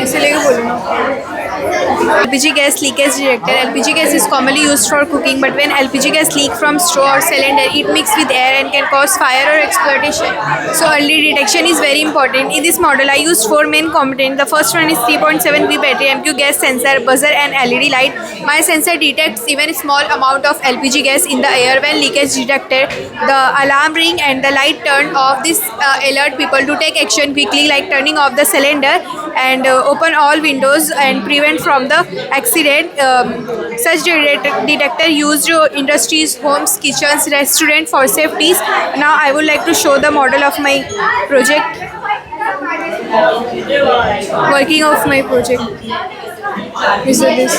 ऐसे लेके बोलो ना। LPG gas leakage detector. LPG gas is commonly used for cooking, but when LPG gas leak from straw or cylinder, it mixes with air and can cause fire or explosion. So early detection is very important. In this model, I used 4 main components. The first one is 3.7V battery, MQ gas sensor, buzzer, and LED light. My sensor detects even a small amount of LPG gas in the air. When leakage detected, the alarm ring and the light turned off. This alert people to take action quickly, like turning off the cylinder and open all windows and prevent from the accident. Such detector used industries, homes, kitchens, restaurant for safeties. Now I would like to show the model of my project, working of my project. This.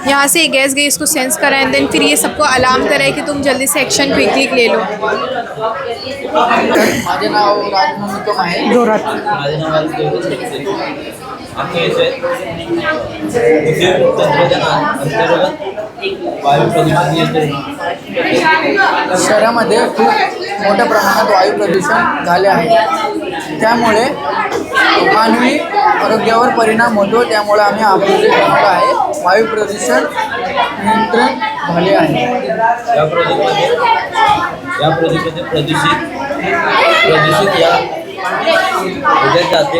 यहाँ से gas गई, इसको sense करा and then फिर ये सबको alarm करा है कि तुम जल्दी से एक्शन क्विकली ले लो। माझे नाव राजमोहन आहे जोरात शहरामध्ये खूप मोठ्या प्रमाणात वायू प्रदूषण झाले आहे, त्यामुळे मानवी आरोग्यावर परिणाम होतो। त्यामुळे आम्ही हा प्रोजेक्ट बनवला आहे। वायू प्रदूषण नियंत्रण झाले आहे। या प्रोजेक्टमध्ये प्रदूषित या ह्याच्यात जाते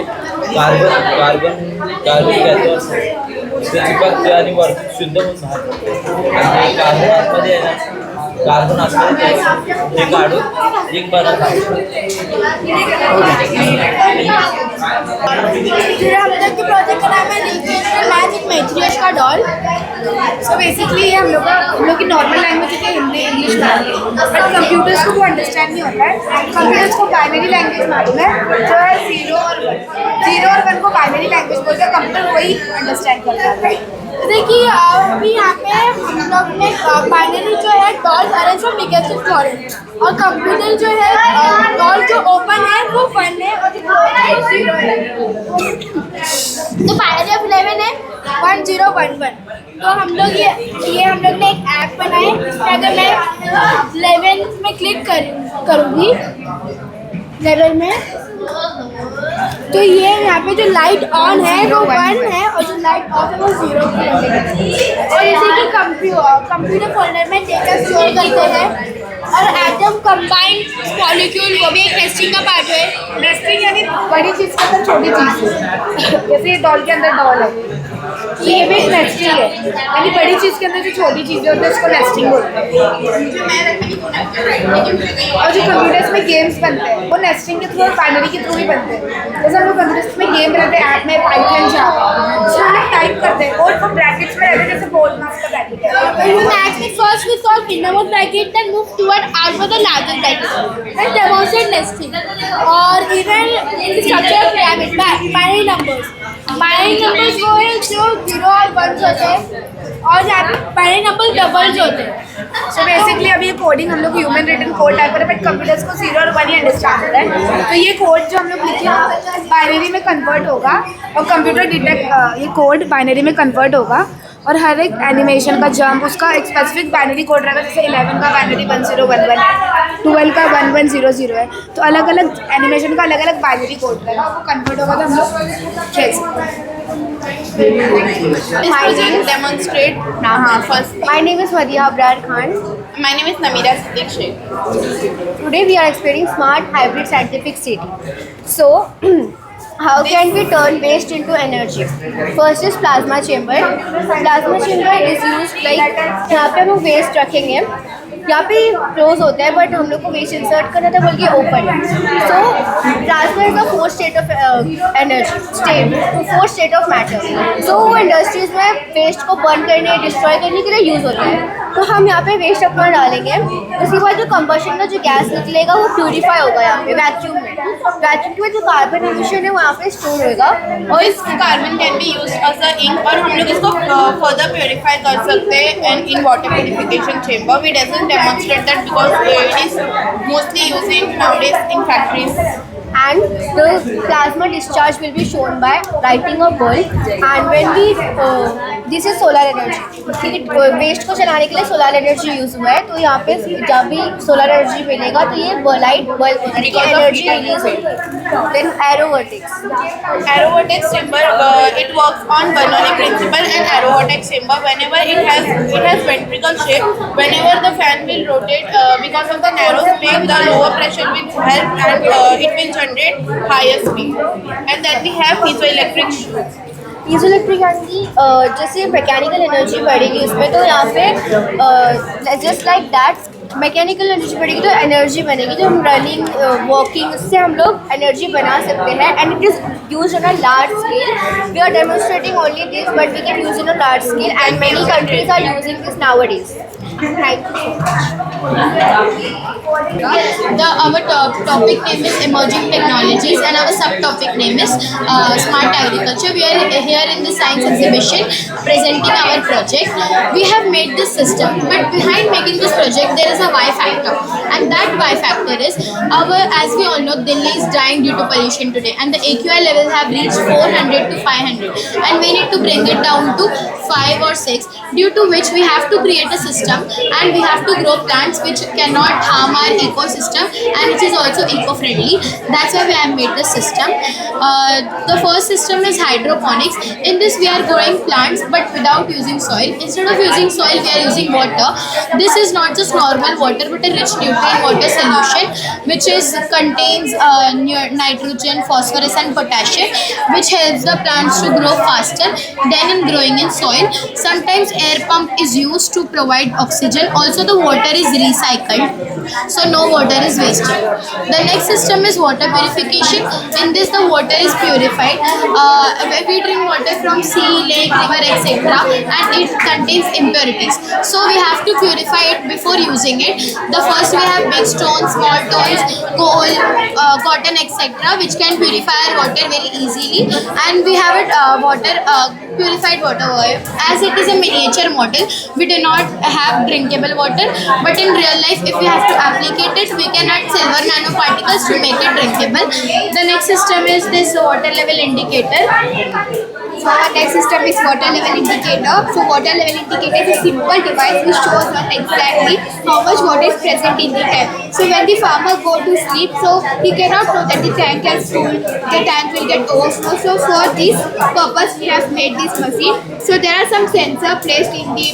कार्बन चिपकते आणि वरती शुद्ध होऊन बाहेर पडते आणि कार्बनमध्ये आहे ना, कार्बन असते ते काढून एक बनत आहे। हम लोग के प्रोजेक्ट का नाम है मैथ विद मैथ्रियश का डॉल। सो बेसिकली हम लोग की नॉर्मल लैंग्वेज है हिंदी इंग्लिश बट कंप्यूटर्स को वो अंडरस्टैंड नहीं होता है। कंप्यूटर्स को बाइनरी लैंग्वेज मालूम है, जो है 0 और 1 को बाइनरी लैंग्वेज बोलते हैं, कंप्यूटर वही अंडरस्टैंड करता है। देखिए अभी यहाँ पे हम लोग ने बाइनरी जो है doll arrange from biggest to smallest, और कंप्यूटर जो है डॉल जो ओपन है वो 1 है और जो क्लोज है 0 है। तो बाइनरी ऑफ 11 है 1 0 1 1। तो हम लोग ये हम लोग ने एक ऐप बनाए। अगर मैं 11 में क्लिक करूँगी 11 में, तो ये यहाँ पे जो लाइट ऑन है वो 1 है और जो लाइट ऑफ है वो 0 है। और इसी के कंप्यूटर फोल्डर में डेटा स्टोर करते हैं। और एटम कंबाइंड मॉलिक्यूल वो भी एक टेस्टिंग का पार्ट है। नेस्टिंग यानी बड़ी चीज़ के अंदर छोटी चीज़, जैसे डॉल के अंदर डॉल है, ये भी एक नेस्टिंग है, यानी बड़ी चीज़ के अंदर जो छोटी चीज़ें होती है उसको नेस्टिंग बोलते हैं। और जो कंप्यूटर्स में गेम्स बनते हैं वो नेस्टिंग के थ्रू और बाइनरी के थ्रू ही बनते हैं। जैसे हम लोग कंप्यूटर्स में गेम रहते हैं ऐप में पाइथन जावा, उसमें हम लोग टाइप करते हैं और वो ब्रैकेट्स में रहते हैं, जैसे बोर्ड मास का ब्रैकेट है। मैथ्स में first we solve inner bracket then move toward out for the larger bracket and demonstrate nesting. और even in the structure of pyramid binary numbers वो है जो 0 और 1 होते हैं, और यहाँ पे बाइनरी नंबर डबल्स होते हैं। सो बेसिकली अभी ये कोडिंग हम लोग ह्यूमन रिटन कोड टाइप कर रहे हैं, बट कंप्यूटर्स को 0 और 1 ही अंडरस्टैंड होता है। तो ये कोड जो हम लोग लिखे बाइनरी में कन्वर्ट होगा और कंप्यूटर डिटेक्ट ये कोड बाइनरी में कन्वर्ट होगा, और हर एक एनिमेशन का जंप उसका एक स्पेसिफिक बाइनरी कोड रहेगा। जैसे 11 का बाइनरी 1011 है, 12 का 1100 है, तो अलग अलग एनिमेशन का अलग अलग बाइनरी कोड रहेगा, वो कन्वर्ट होगा तो हम लोग खेल सकते हैं। This project demonstrate first. My name is Madiha Abrar Khan. My name is Namira Siddiq Sheikh. Today we are exploring smart hybrid scientific city. So how can we turn waste into energy? First is plasma chamber. Plasma chamber is used like यहाँ पे हम waste रखेंगे, यहाँ पे close होता है but हम लोग को वेस्ट इंसर्ट करना था बल्कि open. So plasma is the fourth state of energy, fourth state of matter. So वो इंडस्ट्रीज में वेस्ट को बर्न करने डिस्ट्रॉय करने के लिए यूज़ होता है। तो हम यहाँ पे वेस्ट अपना डालेंगे, उसके बाद जो कंबशन का जो गैस निकलेगा वो प्यूरीफाई होगा यहाँ पे वैक्यूम में। वैक्यूम में जो कार्बन एमिशन है वो यहाँ पे स्टोर होगा, और इस carbon can be use as a ink, और हम लोग इसको फर्दर प्योरीफाई कर सकते हैं and in water purification chamber. We doesn't demonstrate that because it is mostly using nowadays in factories. and the plasma discharge will be shown by lighting a bulb. And when we this is solar energy, ठीक है, waste को चलाने के लिए solar energy use हुआ है, तो यहाँ पे जब भी सोलर एनर्जी मिलेगा तो ये लाइट बल्ब एनर्जी रिलीज होगी. Then एरोवर्टिक्स. Aerovortex chamber, it works on Bernoulli principle, and aerovortex chamber, whenever it has ventricle shape, whenever the fan will rotate, because of the narrow space, the lower pressure will help, and it will generate higher speed. And then we have piezoelectric. Piezoelectric यानी जैसे mechanical energy बढ़ेगी उसमें, तो यहाँ पे just like that mechanical energy बढ़ेगी तो energy बनेगी, जो हम रनिंग वॉकिंग उससे हम लोग एनर्जी बना सकते हैं. And it is use on a large scale. We are demonstrating only this, but we can use in a large scale, and many countries are using this nowadays. Thank you. Our topic name is emerging technologies, and our subtopic name is smart agriculture. We are here in the science exhibition presenting our project. We have made this system, but behind making this project there is a Y factor, and that Y factor is as we all know, Delhi is dying due to pollution today, and the AQI levels have reached 400 to 500, and we need to bring it down to 5 or 6, due to which we have to create a system, and we have to grow plants which cannot harm our ecosystem, and which is also eco-friendly. That's why we have made this system. The first system is hydroponics. In this we are growing plants but without using soil. Instead of using soil, we are using water. This is not just normal water but a rich nutrient water solution which contains nitrogen, phosphorus and potassium, which helps the plants to grow faster than in growing in soil. Sometimes air pump is used to provide oxygen. Also the water is recycled, so no water is wasted. The next system is water purification. In this the water is purified. We drink water from sea, lake, river, etc., and it contains impurities, so we have to purify it before using it. The first we have big stones, small stones, coal, cotton, etc., which can purify our water very easily, and we have it purified water. As it is a miniature model, we do not have drinkable water, but in real life if we have to applicate it, we can add silver nanoparticles to make it drinkable. The next system is this water level indicator. So our next system is water level indicator. So water level indicator is a simple device which shows us exactly how much water is present in the tank. So when the farmer go to sleep, so he cannot know that the tank is full, the tank will get overflow. So for this purpose we have made this machine. So there are some sensors placed in the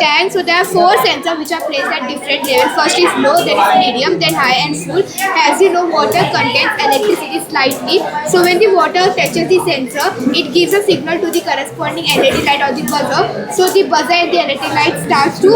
tank. So there are 4 sensors which are placed at different levels. First is low, then is medium, then high and full. As you know, water contains electricity slightly. So when the water touches the sensor, it gives a signal to the corresponding LED light or the buzzer. So the buzzer and the LED light starts to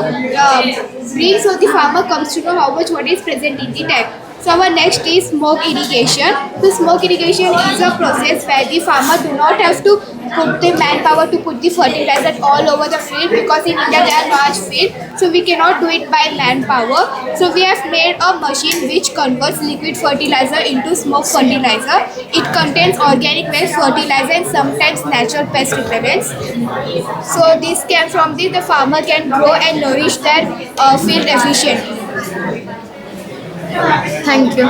ring, so the farmer comes to know how much water is present in the tank. So our next is smoke irrigation. So smoke irrigation is a process where the farmer do not have to put the manpower to put the fertilizer all over the field, because in India there are large fields, so we cannot do it by manpower. So we have made a machine which converts liquid fertilizer into smoke fertilizer. It contains organic waste fertilizer and sometimes natural pest repellents. So this can, from this the farmer can grow and nourish their field efficiently. Thank you.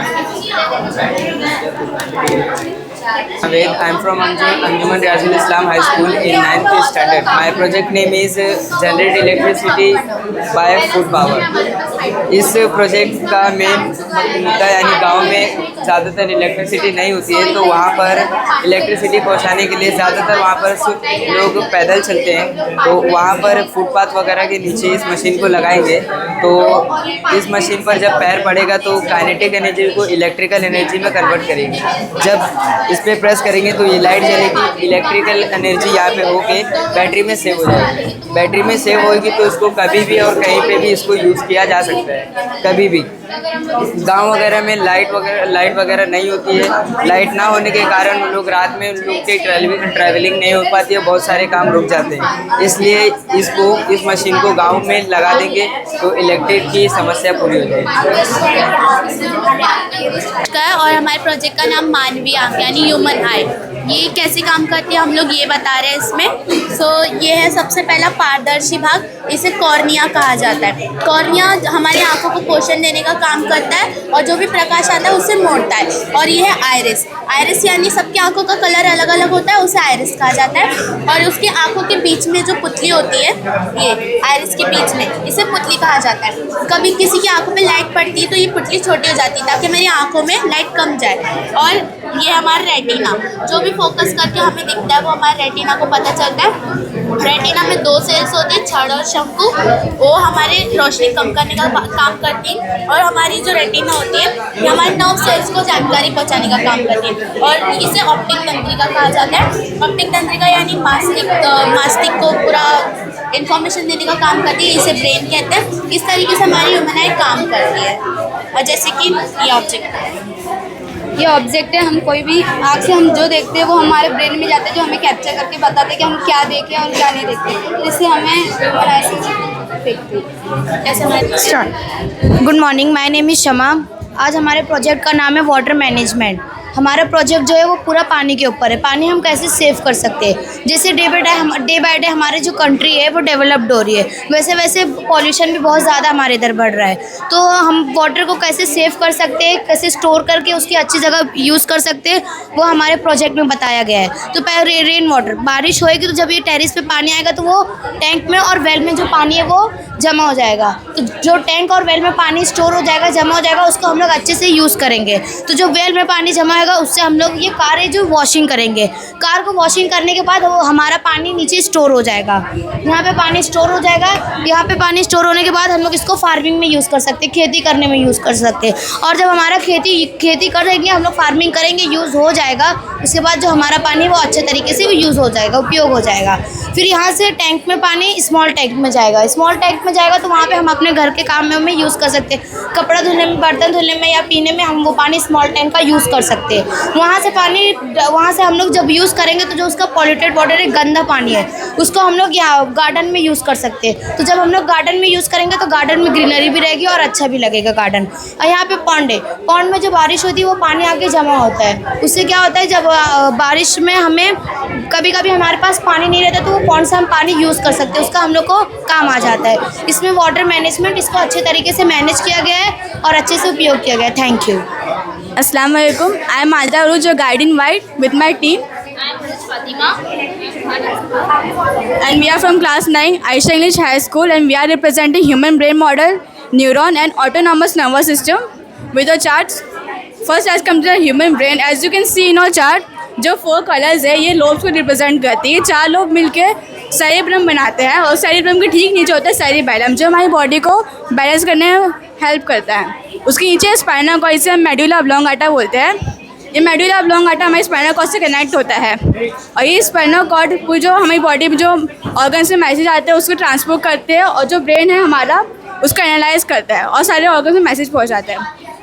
I am from Anjuman Riazul Islam High School in 9th standard. My project name is Generate Electricity by Food Power. इस project का main मुद्दा यानी गांव में ज़्यादातर electricity नहीं होती है, तो वहाँ पर इलेक्ट्रिसिटी पहुँचाने के लिए ज़्यादातर वहाँ पर लोग पैदल चलते हैं, तो वहाँ पर फुटपाथ वगैरह के नीचे इस मशीन को लगाएंगे, तो इस मशीन पर जब पैर पड़ेगा तो काइनेटिक एनर्जी को इलेक्ट्रिकल एनर्जी में कन्वर्ट करेंगे. जब इस पर प्रेस करेंगे तो ये लाइट जलेगी, इलेक्ट्रिकल एनर्जी यहाँ पे होके बैटरी में सेव हो जाएगी. बैटरी में सेव होगी तो इसको कभी भी और कहीं पे भी इसको यूज़ किया जा सकता है, कभी भी. गांव वगैरह में लाइट वगैरह नहीं होती है. लाइट ना होने के कारण लोग रात में लोग की ट्रैवलिंग नहीं हो पाती है, बहुत सारे काम रुक जाते हैं. इसलिए इस मशीन को गांव में लगा देंगे तो इलेक्ट्रिक की समस्या पूरी हो जाएगी. और हमारे प्रोजेक्ट का नाम मानवीय आँख यानी ह्यूमन आई. ये कैसे काम करती है हम लोग ये बता रहे हैं इसमें। सो ये है सबसे पहला पारदर्शी भाग, इसे कॉर्निया कहा जाता है। कॉर्निया हमारी आंखों को पोषण देने का काम करता है और जो भी प्रकाश आता है उसे मोड़ता है। और ये है आयरिस। आयरिस यानी सबकी आंखों का कलर अलग अलग होता है, उसे आयरिस कहा जाता है। और उसकी आंखों के बीच में जो पुतली होती है, ये आयरिस के बीच में, इसे पुतली कहा जाता है। कभी किसी की आंखों में लाइट पड़ती है तो ये पुतली छोटी हो जाती है ताकि मेरी आंखों में लाइट कम जाए। और ये हमारा रेटिना, जो भी फोकस करके हमें दिखता है वो हमारे रेटिना को पता चलता है। रेटिना में 2 सेल्स होती है, छड़ और शंकु, वो हमारे रोशनी कम करने का काम करती है। और हमारी जो रेटिना होती है ये हमारे 9 सेल्स को जानकारी पहुंचाने का काम करती है। और इसे ऑप्टिक तंत्रिका कहा जाता है। ऑप्टिक तंत्रिका यानी मस्तिष्क को पूरा इन्फॉर्मेशन देने का काम करती है, इसे ब्रेन कहते हैं। इस तरीके से हमारी ह्यूमन आई काम करती है। और जैसे कि ये ऑब्जेक्ट है, हम कोई भी आँख से हम जो देखते हैं वो हमारे ब्रेन में जाते हैं, जो हमें कैप्चर करके बताते हैं कि हम क्या देखें और क्या नहीं देखते, जिससे हमें good morning, my name is Shama. आज हमारे प्रोजेक्ट का नाम है वाटर मैनेजमेंट। हमारा प्रोजेक्ट जो है वो पूरा पानी के ऊपर है। पानी हम कैसे सेव कर सकते हैं। जैसे डे बाय डे हमारे जो कंट्री है वो डेवलप्ड हो रही है, वैसे वैसे पॉल्यूशन भी बहुत ज़्यादा हमारे इधर बढ़ रहा है। तो हम वाटर को कैसे सेव कर सकते हैं, कैसे स्टोर करके उसकी अच्छी जगह यूज़ कर सकते हैं, वो हमारे प्रोजेक्ट में बताया गया है। तो पहले रेन वाटर, बारिश होएगी तो जब ये टेरिस पे पानी आएगा तो वो टैंक में और वेल में जो पानी है वो जमा हो जाएगा। तो जो टैंक और वेल में पानी स्टोर हो जाएगा, जमा हो जाएगा, उसको हम लोग अच्छे से यूज़ करेंगे। तो जो वेल में पानी जमा होगा उससे हम लोग ये कार है जो वॉशिंग करेंगे। कार को वॉशिंग करने के बाद वो हमारा पानी नीचे स्टोर हो जाएगा। यहाँ पे पानी स्टोर हो जाएगा। यहाँ पे पानी स्टोर होने के बाद हम लोग इसको फार्मिंग में यूज़ कर सकते हैं, खेती करने में यूज़ कर सकते हैं। और जब हमारा खेती करेंगे, हम लोग फार्मिंग करेंगे, यूज़ हो जाएगा, उसके बाद जो हमारा पानी वो अच्छे तरीके से यूज़ हो जाएगा, उपयोग हो जाएगा। फिर यहाँ से टैंक में पानी स्मॉल टैंक में जाएगा। स्मॉल टैंक में जाएगा तो वहाँ पे हम अपने घर के काम में यूज़ कर सकते हैं। कपड़ा धुलने में, बर्तन धुलने में या पीने में हम वो पानी स्मॉल टैंक का यूज़ कर सकते हैं। वहाँ से हम लोग जब यूज़ करेंगे तो जो उसका पॉल्यूटेड वाटर है, गंदा पानी है, उसको हम लोग यहाँ गार्डन में यूज़ कर सकते हैं। तो जब हम लोग गार्डन में यूज़ करेंगे तो गार्डन में ग्रीनरी भी रहेगी और अच्छा भी लगेगा गार्डन। और यहाँ पे पॉन्ड है, पॉन्ड में जो बारिश होती है वो पानी आके जमा होता है। उससे क्या होता है, जब बारिश में हमें कभी कभी हमारे पास पानी नहीं रहता तो वो पॉन्ड से हम पानी यूज़ कर सकते हैं, उसका हम लोग को काम आ जाता है। इसमें वाटर मैनेजमेंट, इसको अच्छे तरीके से मैनेज किया गया है और अच्छे से उपयोग किया गया है। Thank you. Assalamu alaikum. I am Alda Aruj, your guide in white with my team. And we are from class 9, Aisha English High School, and we are representing human brain model, neuron and autonomous nervous system with the charts. First, as comes to the human brain, as you can see in our chart, जो 4 colours है ये lobes को represent करती है। 4 lobe मिलके cerebrum बनाते हैं और सेरिब्रम के ठीक नीचे होता है सेरिबैलम, जो हमारी बॉडी को बैलेंस करने में हेल्प करता है। उसके नीचे स्पाइनल कॉर्ड, इसे हम मेडुला ऑब्लोंगाटा बोलते हैं। ये मेडुला ऑब्लोंगाटा हमारे स्पाइनल कॉर्ड से कनेक्ट होता है और ये स्पाइनल कॉर्ड जो हमारी बॉडी में जो ऑर्गन से मैसेज आते हैं उसको ट्रांसपोर्ट करते हैं और जो ब्रेन है हमारा उसको एनालाइज करता है और सारे ऑर्गन में मैसेज पहुँचाता है।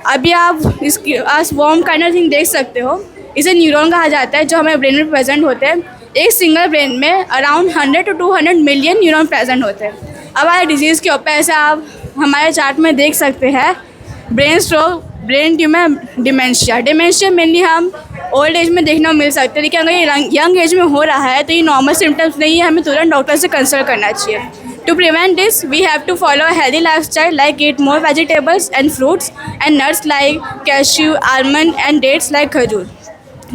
अभी आप इसकी वॉर्म काइंड ऑफ थिंग देख सकते हो, इसे न्यूरॉन कहा जाता है जो हमारे ब्रेन में प्रेजेंट होते हैं। एक सिंगल ब्रेन में around 100 to 200 million neuron present होते हैं। अब हमारे डिजीज़ के ऊपर ऐसा आप हमारे चार्ट में देख सकते हैं, brain stroke, brain tumour, dementia. Dementia mainly हम ओल्ड एज में देखने को मिल सकते हैं, लेकिन अगर ये यंग एज में हो रहा है तो ये नॉर्मल सिम्टम्स नहीं है, हमें तुरंत डॉक्टर से कंसल्ट करना चाहिए। To prevent this, we have to follow a healthy lifestyle, like eat more vegetables and fruits and nuts like cashew, almond and dates like khajur.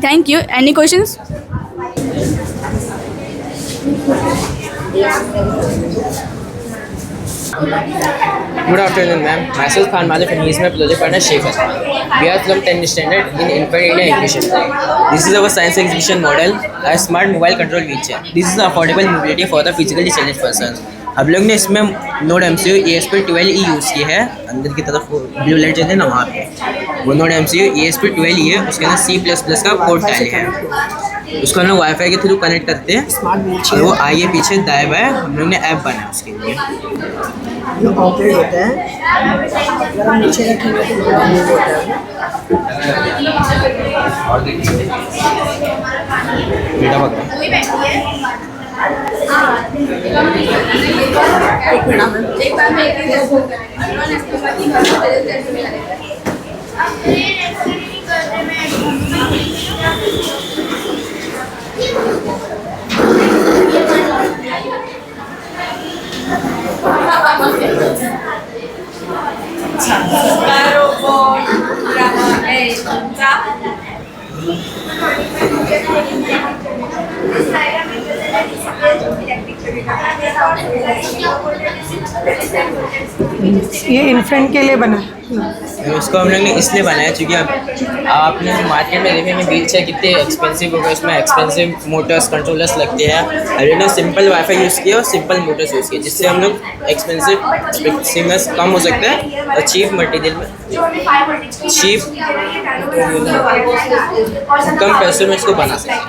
Thank you. Any questions? Good afternoon, ma'am. Myself Khan Malif and he is my project partner Sheikh Asman. We are from 10th standard in Infant India English. This is our science exhibition model, a smart mobile control wheelchair. This is affordable mobility for the physically challenged persons. हम लोग ने इसमें node MCU ESP12E use की है। अंदर की तरफ blue light चलते हैं ना, वहाँ पे वो नोड MCU ESP12E है। उसके अंदर C++ का पोर्ट डाले हैं, उसको हम लोग वाईफाई के थ्रू कनेक्ट करते हैं और वो आगे पीछे दाएं बाएं हम लोग ने ऐप बनाया उसके लिए। जो ऑपरेट होता है अगर हम नीचे रखेंगे तो बड़ा मूव होता है। बेटा पकड़ा ये इन्फेंट के लिए बना है। इसको हम लोग ने इसलिए बनाया क्योंकि आपने मार्केट में देखे हैं व्हील चेयर कितने एक्सपेंसिव हो गए, इसमें एक्सपेंसिव मोटर्स कंट्रोलर्स लगते हैं। अरे ने सिंपल वाईफाई यूज़ किया और सिंपल मोटर्स यूज़ किए, जिससे हम लोग एक्सपेंसिवनेस कम हो सकता है और चीप मटेरियल में चीप कम पैसों में इसको बना सकते हैं।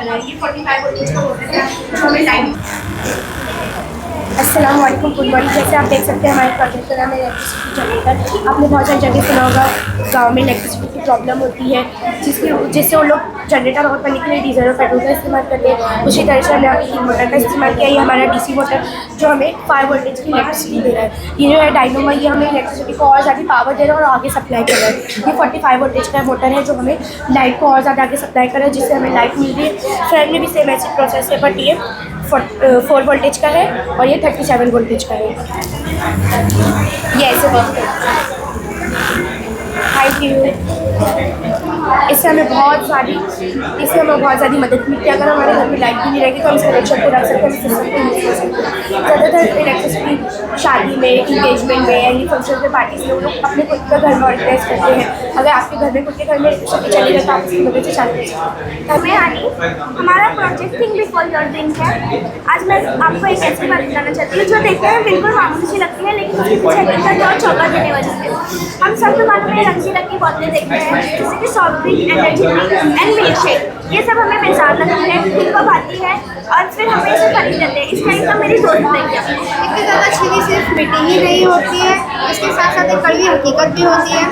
अस्सलाम वालेकुम, गुड मॉर्निंग। जैसे आप देख सकते हैं हमारे प्रोजेक्ट का नाम है इलेक्ट्रिसिटी जनरेटर। आपने बहुत सारी जगह सुना होगा गाँव में इलेक्ट्रिसिटी की प्रॉब्लम होती है, जिससे वो लोग जनरेटर ऑन करने के लिए डीजल और पेट्रोल का इस्तेमाल करते हैं। उसी तरह से हमने अभी मोटर का इस्तेमाल किया। ये हमारा DC मोटर जो हमें 5 वोल्टेज की इलेक्ट्रिसिटी दे रहा है। ये जो है डायनोमा, ये हमें इलेक्ट्रिसिटी को और ज़्यादा पावर दे रहा है और आगे सप्लाई कर रहा है। ये 45 वोल्टेज का मोटर है जो हमें लाइट को और ज़्यादा आगे सप्लाई कर रहा है, जिससे हमें लाइट मिल रही है। फ्रंट में भी सेम ऐसी प्रोसेस है, बट ये 4 वोल्टेज का है और ये 37 वोल्टेज का है। ये ऐसे थैंक यू। इससे हमें बहुत सारी मदद मिलती है। अगर हमारे घर में लाइट भी नहीं रहेगी तो हम इस कनेक्शन को रख सकते हैं, सिस्टम को यूज़ कर सकते हैं। ज़्यादातर इलेक्ट्रिसिटी शादी में, इंगेजमेंट में, एनी फंक्शन में, पार्टीज में लोग अपने खुद का घर में ऑर्गेनाइज करते हैं। अगर आपके घर में खुद के घर में इलेक्ट्रिसिटी चली रहे तो आप इसकी मदद से शादी कर सकते हैं। मैं आनी, हमारा project think before your drink है। आज मैं आपको एक ऐसी बात बताना चाहती हूँ जो देखने में बिल्कुल मामूली सी लगती है, लेकिन उसके पीछे हकीकत और चौंका देने वाली है। हम सब दुकानों में रंग बिरंगी बोतलें देखते हैं, जैसे कि soft drink, energy drink and milk shake. ये सब हमें बेजार लगती है, खुद को भाती है और फिर हमें इसे खरीद लेते हैं। इस टाइम तो मेरी दोस्त नहीं है। इतनी ज़्यादा चीनी सिर्फ मीठी ही नहीं होती है, इसके साथ साथ एक कड़वी हकीकत भी होती है।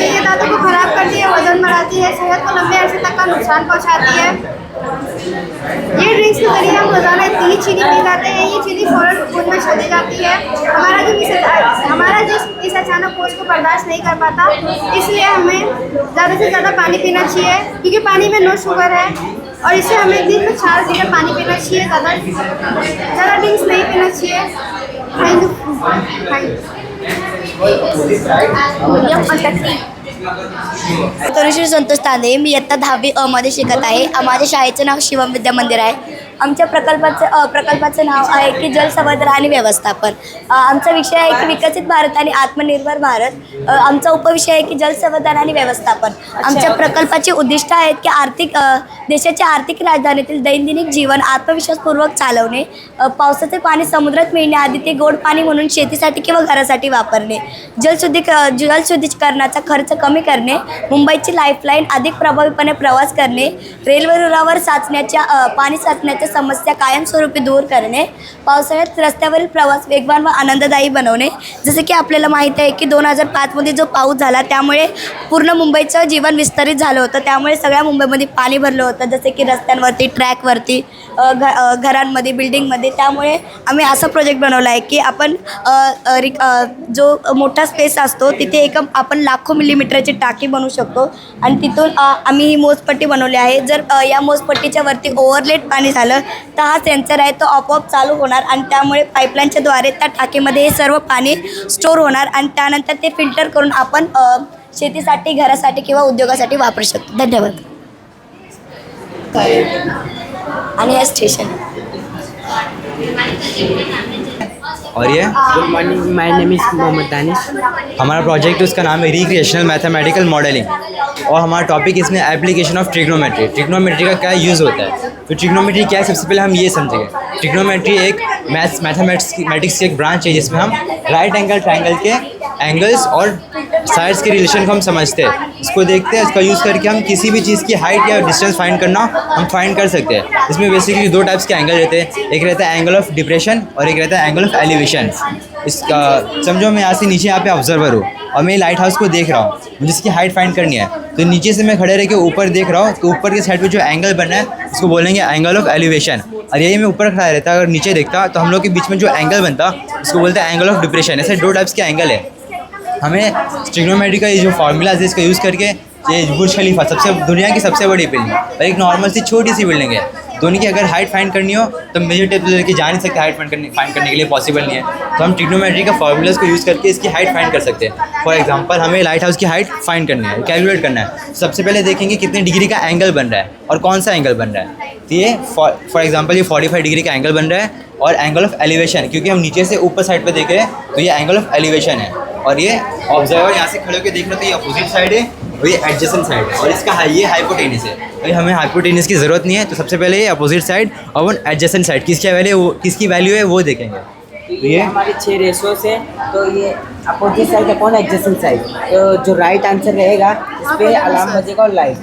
ये दांतों को खराब करती है, वजन बढ़ाती है, सेहत को लंबे अरसे तक का नुकसान पहुंचाती है। ये ड्रिंक्स के जरिए हम रोज़ाना इतनी चीनी पी जाते हैं, ये चीनी फ़ौरन खून में चली जाती है। हमारा जिस्म इस अचानक बोझ को बर्दाश्त नहीं कर पाता, इसलिए हमें ज़्यादा से ज़्यादा पानी पीना चाहिए, क्योंकि पानी में नो शुगर है और इससे हमें दिन में 4 लीटर पानी पीना चाहिए। ज़्यादा ड्रिंक्स नहीं पीना चाहिए। तनुश्री संतोष तांदे, मी इयत्ता 10वी अ मध्ये शिकत आहे। माझ्या शाळेचं नाव शिवम विद्या मंदिर आहे। आमच्या प्रकल्पाचं नाव आहे की जलसंवर्धन आणि व्यवस्थापन। आमचा विषय आहे की विकसित भारत आणि आत्मनिर्भर भारत। आमचा उपविषय आहे की जलसंवर्धन आणि व्यवस्थापन। आमच्या प्रकल्पाची उद्दिष्ट आहेत की देशाच्या आर्थिक राजधानीतील दैनंदिन जीवन आत्मविश्वासपूर्वक चालवणे, पावसाचे पाणी समुद्रात मिळण्याआधी ते गोड पाणी म्हणून शेतीसाठी किंवा घरासाठी वापरणे, जलशुद्धीकरणाचा खर्च कमी करणे, मुंबईची लाईफलाईन अधिक प्रभावीपणे प्रवास करणे, रेल्वे रुळावर पाणी साचण्याच्या समस्या कायमस्वरूपी दूर करणे, पावसाळ्यात रस्त्यावरील प्रवास वेगवान व आनंददायी बनवणे। जसे की आपल्याला माहिती आहे की 2005 मध्ये जो पाऊस झाला त्यामुळे पूर्ण मुंबईचं जीवन विस्तारित झालं होतं, त्यामुळे सगळ्या मुंबईमध्ये पाणी भरलं होतं, जसे की रस्त्यांवरती, ट्रॅकवरती, घरांमध्ये, बिल्डिंगमध्ये। त्यामुळे आम्ही असा प्रोजेक्ट बनवला आहे की आपण जो मोठा स्पेस असतो तिथे आपण लाखो मिलीमीटरची टाकी बनवू शकतो आणि तिथून आम्ही ही मोजपट्टी बनवली आहे। जर या मोजपट्टीच्या वरती ओव्हरलेट पाणी झालं तर हा सेन्सर आहे तो आपोआप चालू होणार आणि त्यामुळे पाईपलाईनच्या द्वारे त्या टाकीमध्ये हे सर्व पाणी स्टोर होणार आणि त्यानंतर ते फिल्टर करून आपण शेतीसाठी, घरासाठी किंवा उद्योगासाठी वापरू शकतो। धन्यवाद। आणि हे स्टेशन और ये good morning, my name is Mohammad Danish. हमारा प्रोजेक्ट उसका नाम है रिक्रिएशनल मैथमेटिकल मॉडलिंग और हमारा टॉपिक इसमें एप्लीकेशन ऑफ ट्रिग्नोमेट्री। ट्रिग्नोमेट्री का क्या यूज़ होता है, तो ट्रिग्नोमेट्री क्या है सबसे पहले हम ये समझेंगे। ट्रिग्नोमेट्री एक मैथमेटिक्स की एक ब्रांच है जिसमें हम राइट एंगल ट्रायंगल के एंगल्स और साइड्स के रिलेशन को हम समझते हैं, इसको देखते हैं। इसका यूज़ करके हम किसी भी चीज़ की हाइट या डिस्टेंस फाइंड करना हम फाइंड कर सकते हैं। इसमें बेसिकली 2 टाइप्स के एंगल रहते हैं, एक रहता है एंगल ऑफ डिप्रेशन और एक रहता है एंगल ऑफ एलिवेशन। इसका समझो मैं यहाँ से नीचे यहाँ पे ऑब्जर्वर हूँ और मैं लाइट हाउस को देख रहा हूँ, मुझे इसकी हाइट फाइंड करनी है, तो नीचे से मैं खड़े रह के ऊपर देख रहा हूँ, तो ऊपर के साइड पे जो एंगल बना है उसको बोलेंगे एंगल ऑफ एलिवेशन। और यही मैं ऊपर खड़ा रहता अगर नीचे देखता तो हम लोग के बीच में जो एंगल बनता उसको बोलते हैं एंगल ऑफ डिप्रेशन। ऐसे 2 टाइप्स के एंगल है। हमें ट्रिग्नोमेट्री का ये जो फार्मूलाज है इसका यूज़ करके ये बुर्ज खलीफा दुनिया की सबसे बड़ी बिल्डिंग और एक नॉर्मल सी छोटी सी बिल्डिंग है, दोनों की अगर हाइट फाइंड करनी हो तो मेजर टेप लेके जा नहीं सकते, हाइट फाइंड करने के लिए पॉसिबल नहीं है। तो हम ट्रिग्नोमेट्री का फॉर्मूलाज को यूज़ करके इसकी हाइट फाइंड कर सकते हैं। फॉर एग्जांपल हमें लाइट हाउस की हाइट फाइंड करनी है, कैलकुलेट करना है। सबसे पहले देखेंगे कितने डिग्री का एंगल बन रहा है और कौन सा एंगल बन रहा है। तो ये फॉर एग्जांपल ये 45 डिग्री का एंगल बन रहा है और एंगल ऑफ एलिवेशन, क्योंकि हम नीचे से ऊपर साइड पे देख रहे हैं तो ये एंगल ऑफ एलिवेशन है। और ये ऑब्जर्वर यहाँ से खड़े होकर देख रहे हो तो ये अपोजिट साइड है और ये एडजेसेंट साइड है और इसका ये हाइपोटेनस है। तो हमें हाइपोटेनस की ज़रूरत नहीं है, तो सबसे पहले ये अपोजिट साइड और वो एडजेसेंट साइड किसकी वैल्यू है वो देखेंगे। तो ये हमारे 6 रेशोस है, तो ये opposite side upon adjacent side, तो जो राइट आंसर रहेगा इस पर अलार्म बजेगा और लाइट।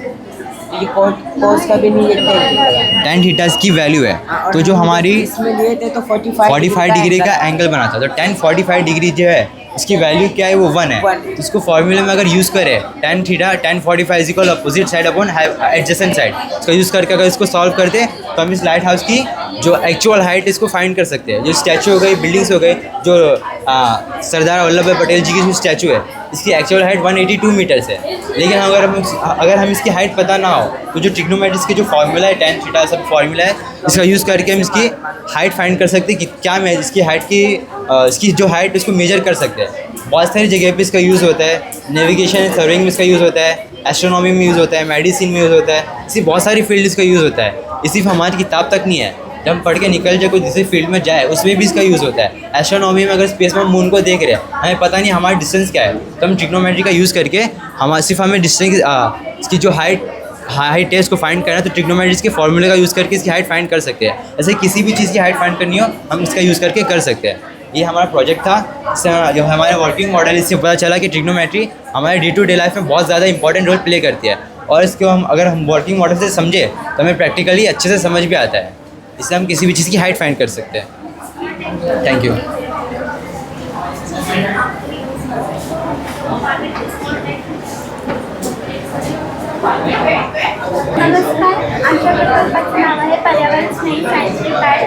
ये कोस का भी नहीं है, tan थीटा की वैल्यू है। तो जो हमारी इसमें लिए थे तो 45 डिग्री का एंगल बना था, तो tan 45 डिग्री जो है इसकी वैल्यू क्या है वो 1 है। तो इसको फॉर्मूले में अगर यूज़ करें tan theta tan 45 is equal opposite side upon adjacent side, इसका यूज़ करके अगर इसको सॉल्व करते तो हम इस लाइट हाउस की जो एक्चुअल हाइट इसको फाइंड कर सकते हैं। जो स्टैचू हो गई, बिल्डिंग्स हो गई, जो सरदार वल्लभ भाई पटेल जी की जो स्टैचू है इसकी एक्चुअल हाइट 182 मीटर्स है। लेकिन अगर हम इसकी हाइट पता ना हो तो जो ट्रिग्नोमेट्री की जो फार्मूला है tan थीटा सब फार्मूला है, इसका यूज़ करके हम इसकी हाइट फाइंड कर सकते हैं कि क्या मैं इसकी हाइट की इसकी जो हाइट उसको मेजर कर सकते हैं। बहुत सारी जगह पे इसका यूज़ होता है, नेविगेशन सर्विंग में इसका यूज़ होता है, एस्ट्रोनॉमी में यूज़ होता है, मेडिसिन में यूज़ होता है, इसी बहुत सारी फील्ड इसका यूज़ होता है। इसी हमारी किताब तक नहीं है, जब हम पढ़ के निकल जाए कोई दूसरी फील्ड में जाए उसमें भी इसका यूज़ होता है। एस्ट्रोनॉमी में अगर स्पेस में मून को देख रहे हैं, हमें पता नहीं हमारा डिस्टेंस क्या है, तो हम ट्रिग्नोमेट्री का यूज़ करके सिर्फ हमें डिस्टेंस इसकी जो हाइट है इसको फाइंड करना है, तो ट्रिग्नोमेट्री के फॉर्मूले का यूज़ करके इसकी हाइट फाइंड कर सकते हैं। ऐसे किसी भी चीज़ की हाइट फाइंड करनी हो हम इसका यूज़ करके कर सकते हैं। ये हमारा प्रोजेक्ट था, इससे जो हमारा वर्किंग मॉडल इससे पता चला कि ट्रिग्नोमेट्री हमारे डे टू डे लाइफ में बहुत ज़्यादा इंपॉर्टेंट रोल प्ले करती है और इसको अगर हम वर्किंग मॉडल से समझे तो हमें प्रैक्टिकली अच्छे से समझ भी आता है। इससे हम किसी भी चीज़ की हाइट फाइंड कर सकते हैं। Thank you. नमस्कार, आमच्या प्रकल्पाचं नाव आहे पर्यावरण स्नेही सॅनिटरी पॅड।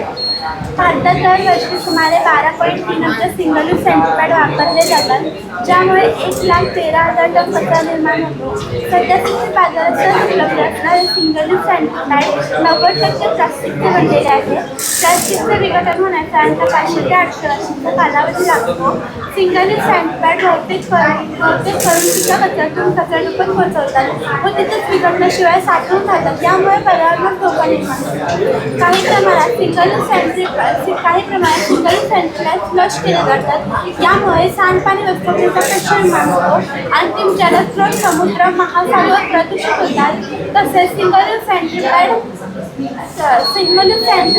भारतात दरवर्षी सुमारे 12.3 अब्ज सिंगल यूज सॅनिटरी पॅड वापरले जातात, ज्यामुळे 1,13,000 टन कचरा निर्माण होतो। सध्या बाजारात सहज उपलब्ध असणारे सिंगल यूज सॅनिटरी पॅड 90% प्लास्टिकचे बनलेले आहे। प्लास्टिकचं विघटन होण्याचा अंत 500 ते 800 वर्षांचा कालावधी लागतो। सिंगल यूज सॅनिटरी पॅड बहुतेक करून तिच्या कचऱ्यातून कचराडुपत पोहोचवतात व तिथेच विघटनाशिवाय साठवून राहतात, यामुळे पर्यावरणावर धोका निर्माण होतो। काही प्रमाणात single use sanitary pad flush केले जातात, यामुळे सांडपाणी व्यवस्थापनाचा प्रश्न निर्माण होतो। अंतिम जलस्रोत, समुद्र, महासागर प्रदूषित होतात। तसेच सिंगल यूज सॅनिटरी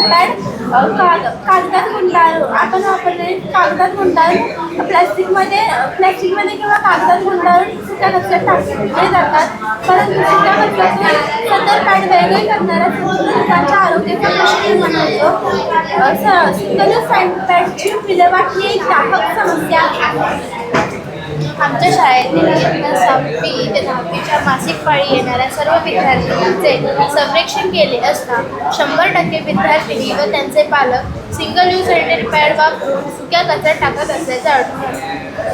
पॅड कागदात गुंडाळू आपण वापरलेले कागदात गुंडाळून प्लॅस्टिकमध्ये किंवा कागदात गुंडाळून सुक्या कचऱ्यात टाकले जातात, परंतु सुक्या कचऱ्यातून सदर पॅड वेगळे करणाऱ्या लोकांच्या आरोग्याचा प्रश्न निर्माण होतो। सिंगल यूज सॅनिटरी पॅडची विल्हेवाट ही एक व्यापक समस्या आहे। आमच्या शाळेतील इयत्ता 7वी ते 10वीच्या मासिक पाळी येणाऱ्या सर्व विद्यार्थ्यांचे सर्वेक्षण केले असता 100% विद्यार्थिनी व त्यांचे पालक सिंगल यूज सॅनिटरी पॅड वापरून सुक्या कचऱ्यात टाकत असल्याचे आढळून आले।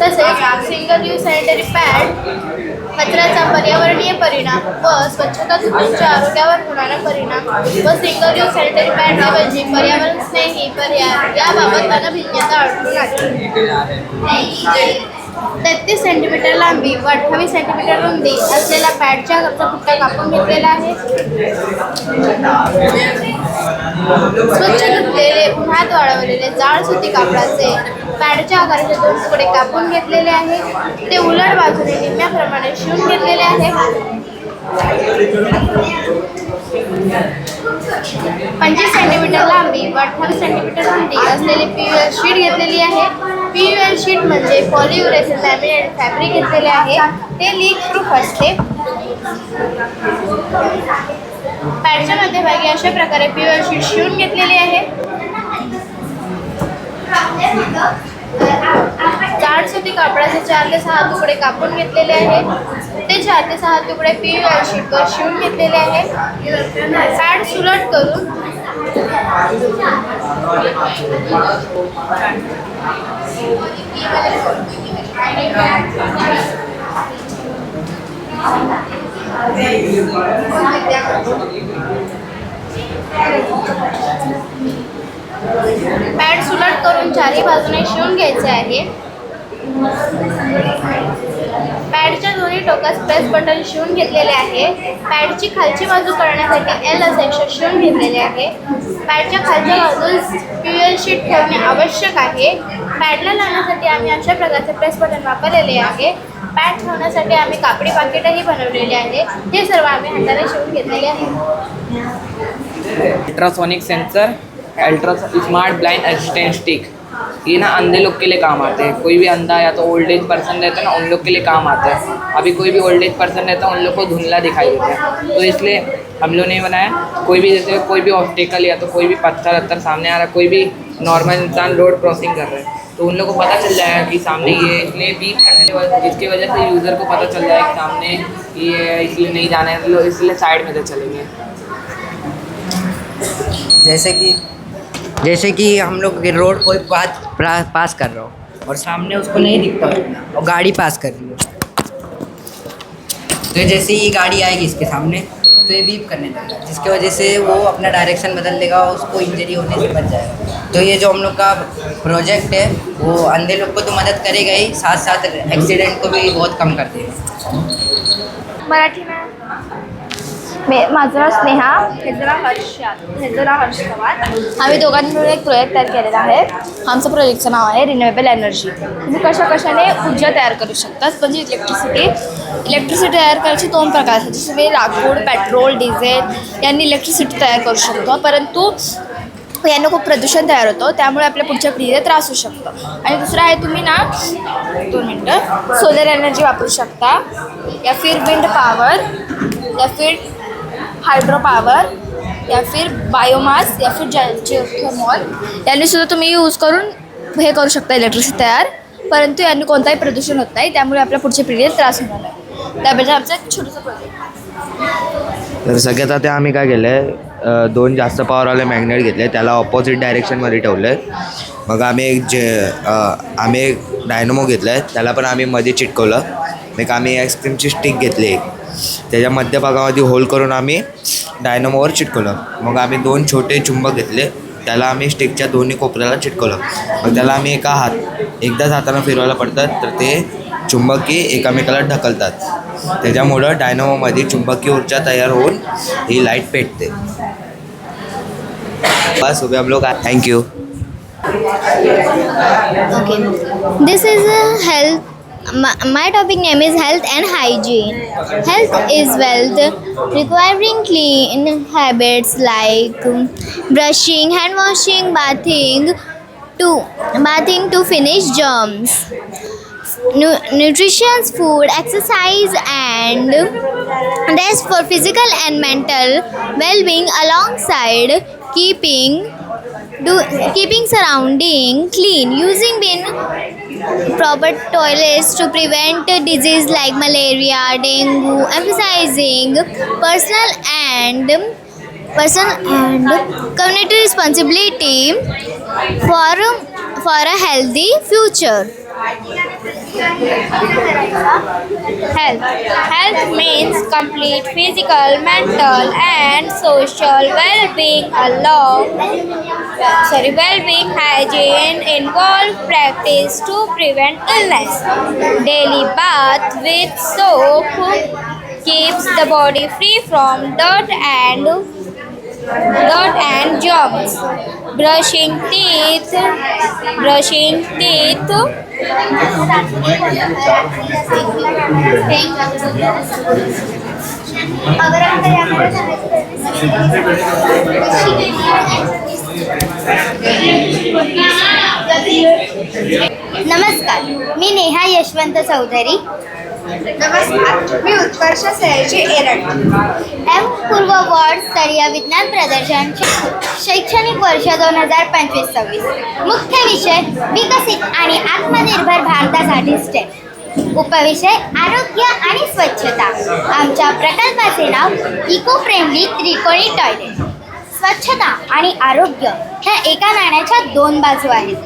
तसेच सिंगल यूज सॅनिटरी पॅड कचऱ्याचा पर्यावरणीय परिणाम व स्वच्छता तुमच्या आरोग्यावर होणारा परिणाम व सिंगल यूज सॅनिटरी पॅडऐवजी पर्यावरण स्नेही पर्याय याबाबत अनभिज्ञता आढळून आली। 33 सेंटीमीटर लांबी व 28 सेंटीमीटर रुंदी असलेल्या पॅडच्या वरचा पुट्टा कापून घेतलेला आहे। स्वच्छ धुतलेले उन्हात वाळवलेले जाड सुती कापडाचे पॅडच्या आकाराचे 2 तुकडे कापून घेतलेले आहे। ते उलट बाजूने निम्म्याप्रमाणे शिवून घेतलेले आहे। 25 सेंटीमीटर लांबी व 28 सेंटीमीटर रुंदी असलेली PVL शीट घेतलेली आहे। PVL शीट म्हणजे पॉलियुरेथेन लॅमिनेटेड फॅब्रिक घेतलेले आहे, ते लीक प्रूफ असते। पॅडच्या मध्यभागी अशा प्रकारे PVL शीट शिवून घेतलेली आहे। जाड सुती कापडाचे 4 ते 6 तुकडे कापून घेतलेले आहेत। ते 4 ते 6 तुकडे PVL शीटवर शिवून घेतलेले आहे। पॅड सुलट करून पॅड सुलट करून चारही बाजूने शिवून घ्यायचे आहे. पॅडच्या दोन्ही टोकास प्रेस बटन शिवून घेतलेले आहे. पॅडची खालची बाजू करण्यासाठी एल असे अक्षर शिवून घेतलेले आहे. पॅडच्या खालच्या बाजूस PL शीट ठेवणे आवश्यक आहे. पॅडला लावण्यासाठी आम्ही अशा प्रकारचे प्रेस बटन वापरलेले आहे. पॅड ठेवण्यासाठी आम्ही कापडी पाकिटही बनवलेले आहे. हे सर्व आम्ही हाताने शिवून घेतलेले आहे. Ultrasonic sensor, ultra smart blind assistant stick, ये ना अंधे लोग के लिए काम आते हैं. कोई भी अंधा या तो ओल्ड एज पर्सन रहता है ना, उन लोग के लिए काम आता है. अभी कोई भी ओल्ड एज पर्सन रहता है उन लोग को धुंधला दिखाई देता है, तो इसलिए हम लोग ने बनाया. कोई भी जैसे कोई भी ऑब्स्टिकल या तो कोई भी पत्थर वत्थर सामने आ रहा है, कोई भी नॉर्मल इंसान रोड क्रॉसिंग कर रहा है तो उन लोग को पता चल जाएगा कि सामने ये, इसलिए बीप करने की वजह, जिसकी वजह से यूज़र को पता चल जाएगा कि सामने ये है, इसलिए नहीं जाना है, लोग इसलिए साइड में से चलेंगे. जैसे कि हम लोग रोड कोई पास कर रहा हो और सामने उसको नहीं दिखता और गाड़ी पास कर रही हो, तो जैसे ही गाड़ी आएगी इसके सामने तो ये बीप करने लगेगा, जिसकी वजह से वो अपना डायरेक्शन बदल लेगा और उसको इंजरी होने से बच जाएगा. तो ये जो हम लोग का प्रोजेक्ट है वो अंधे लोग को तो मदद करेगा ही, साथ साथ एक्सीडेंट को भी बहुत कम कर देगा. मराठी में माझं नाव स्नेहा, ह्याचं नाव हर्ष पवार. आम्ही दोघांनी मिळून एक प्रोजेक्ट तयार केलेला आहे. आमचं प्रोजेक्टचं नाव आहे रिन्युएबल एनर्जी. तुम्ही कशाने ऊर्जा तयार करू शकतात, म्हणजे इलेक्ट्रिसिटी तयार करायचे 2 प्रकार आहेत. जसे मी लाकूड, पेट्रोल, डिझेल यांनी इलेक्ट्रिसिटी तयार करू शकतो, परंतु यानं खूप प्रदूषण तयार होतं, त्यामुळे आपल्या पुढच्या पिढीला त्रास होऊ शकतो. आणि दुसरं आहे, तुम्ही ना 2 मिनटं सोलर एनर्जी वापरू शकता, या फिर विंड पॉवर, या फिर हायड्रो पॉवर, या फिर बायोमास, या फिर जिओथर्मल यांनी सुद्धा तुम्ही यूज करून हे करू शकता इलेक्ट्रिसिटी तयार, परंतु यांनी कोणताही प्रदूषण होत नाही, त्यामुळे आपल्या पुढच्या पिढीला त्रास होणार नाही. त्यापेक्षा आमचं एक छोटंसं प्रोजेक्ट. तर सगळ्यात आधी आम्ही काय केलं आहे, 2 जास्त पॉवरवाले मॅग्नेट घेतले, त्याला ऑपोजिट डायरेक्शनमध्ये ठेवलं आहे. मग आम्ही एक डायनमो घेतलं आहे, त्याला पण आम्ही मध्ये चिटकवलं. मग आम्ही आईस्क्रीमची स्टिक घेतली एक, त्याच्या मध्यभागामध्ये होल करून आम्ही डायनमोवर चिटकवलं. मग आम्ही 2 छोटे चुंबक घेतले, त्याला आम्ही स्टिकच्या दोन्ही कोपऱ्याला चिटकवलं. मग त्याला आम्ही एकदाच हातानं फिरवायला पडतात, तर ते चुंबकी एकमेकाला ढकलतात. त्याच्यामुळं डायनमोमध्ये चुंबकीय ऊर्जा तयार होऊन ही लाईट पेटते. बस उभे हम लोग. Thank you. Okay, this is health. My topic name is health and hygiene. Health is wealth, requiring clean habits like brushing, hand washing, bathing to finish germs. Nutritious food, exercise and rest for physical and mental well-being, alongside keeping surrounding clean, using proper toilets to prevent disease like malaria, dengue, emphasizing personal and community responsibility for a healthy future. Health means complete physical, mental, and social well-being. Well-being hygiene involves practice to prevent illness. Daily bath with soap keeps the body free from dirt and germs. Brushing teeth नमस्कार, मी नेहा यशवंत चौधरी. नमस्कार, मी उत्कर्ष Sayaji एरंड. M पूर्व ward स्तरीय विज्ञान प्रदर्शन शैक्षणिक वर्ष 2025-26. मुख्य विषय विकसित आणि आत्मनिर्भर भारतासाठी स्टेप. उपविषय आरोग्य आणि स्वच्छता. आमच्या प्रकल्पाचे नाव इको फ्रेंडली त्रिकोणी टॉयलेट. स्वच्छता आणि आरोग्य ह्या एका नाण्याच्या 2 बाजू आहेत.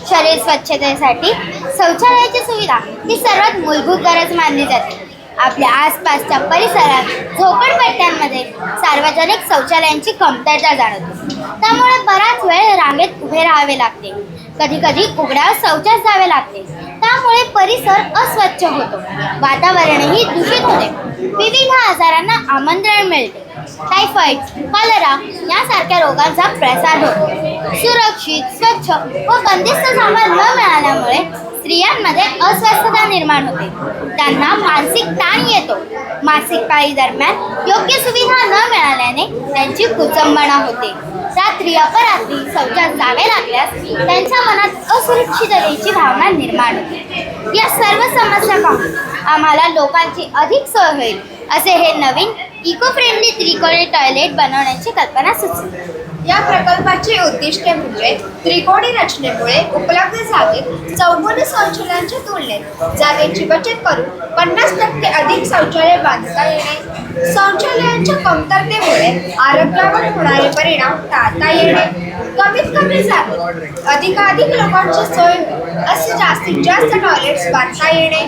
शरीर स्वच्छतेसाठी शौचालयाची सुविधा ही सर्वात मूलभूत गरज मानली जाते. आपल्या आसपासच्या परिसरात झोपडपट्ट्यांमध्ये सार्वजनिक शौचालयांची कमतरता जाणवते. त्यामुळे बराच वेळ रांगेत उभे राहावे लागते. कधी कधी उघड्यावर शौचास जावे लागते. त्यामुळे परिसर अस्वच्छ होतो, वातावरणही दूषित होते. विविध आजारांना आमंत्रण मिळते. टायफॉइड, कॉलरा यासारख्या रोगांचा प्रसार होतो. सुरक्षित, स्वच्छ व बंदिस्त सामान न मिळाल्यामुळे स्त्रियांमध्ये अस्वस्थता निर्माण होते. त्यांना मानसिक ताण येतो. मासिक पाळी दरम्यान योग्य सुविधा न मिळाल्याने त्यांची कुचंबणा होते. रात्री अपरात्री शौचास जावे लागल्यास त्यांच्या मनात असुरक्षिततेची भावना निर्माण होते. या सर्व समस्या पाहून आम्हाला लोकांची अधिक सोय होईल असे हे नवीन इको फ्रेंडली त्रिकोणी टॉयलेट बनवण्याची कल्पना सुचली. या प्रकल्पाचे उद्दिष्ट म्हणजे त्रिकोणी रचनेमुळे उपलब्ध जागेत चौकोनी शौचालयांच्या तुलनेत जागेची बचत करून 50% अधिक शौचालय बांधता येणे, शौचालयांच्या कमतरतेमुळे आरोग्यावर होणारे परिणाम टाळता येणे, कमीत कमी जागेत अधिकाधिक लोकांची सोय होईल असे जास्तीत जास्त टॉयलेट्स बांधता येणे,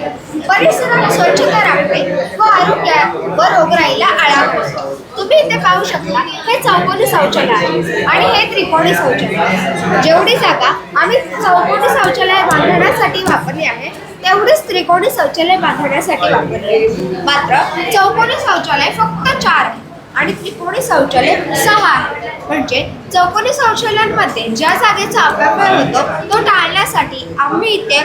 परिसरात स्वच्छता राखणे व आरोग्य व रोगराईला आळा बसतो. तुम्ही इथे पाहू शकता हे चौकोनी शौचालय आहे आणि हे त्रिकोणी शौचालय आहे. जेवढी जागा आम्ही चौकोनी शौचालय बांधण्यासाठी वापरली आहे तेवढीच त्रिकोणी शौचालय बांधण्यासाठी वापरली आहे. मात्र चौकोनी शौचालय फक्त 4 आहे आणि त्रिकोणी शौचालय 6 आहे. म्हणजे चौकोनी शौचालयांमध्ये ज्या जागेचा अपव्यय होतो तो टाळण्यासाठी आम्ही इथे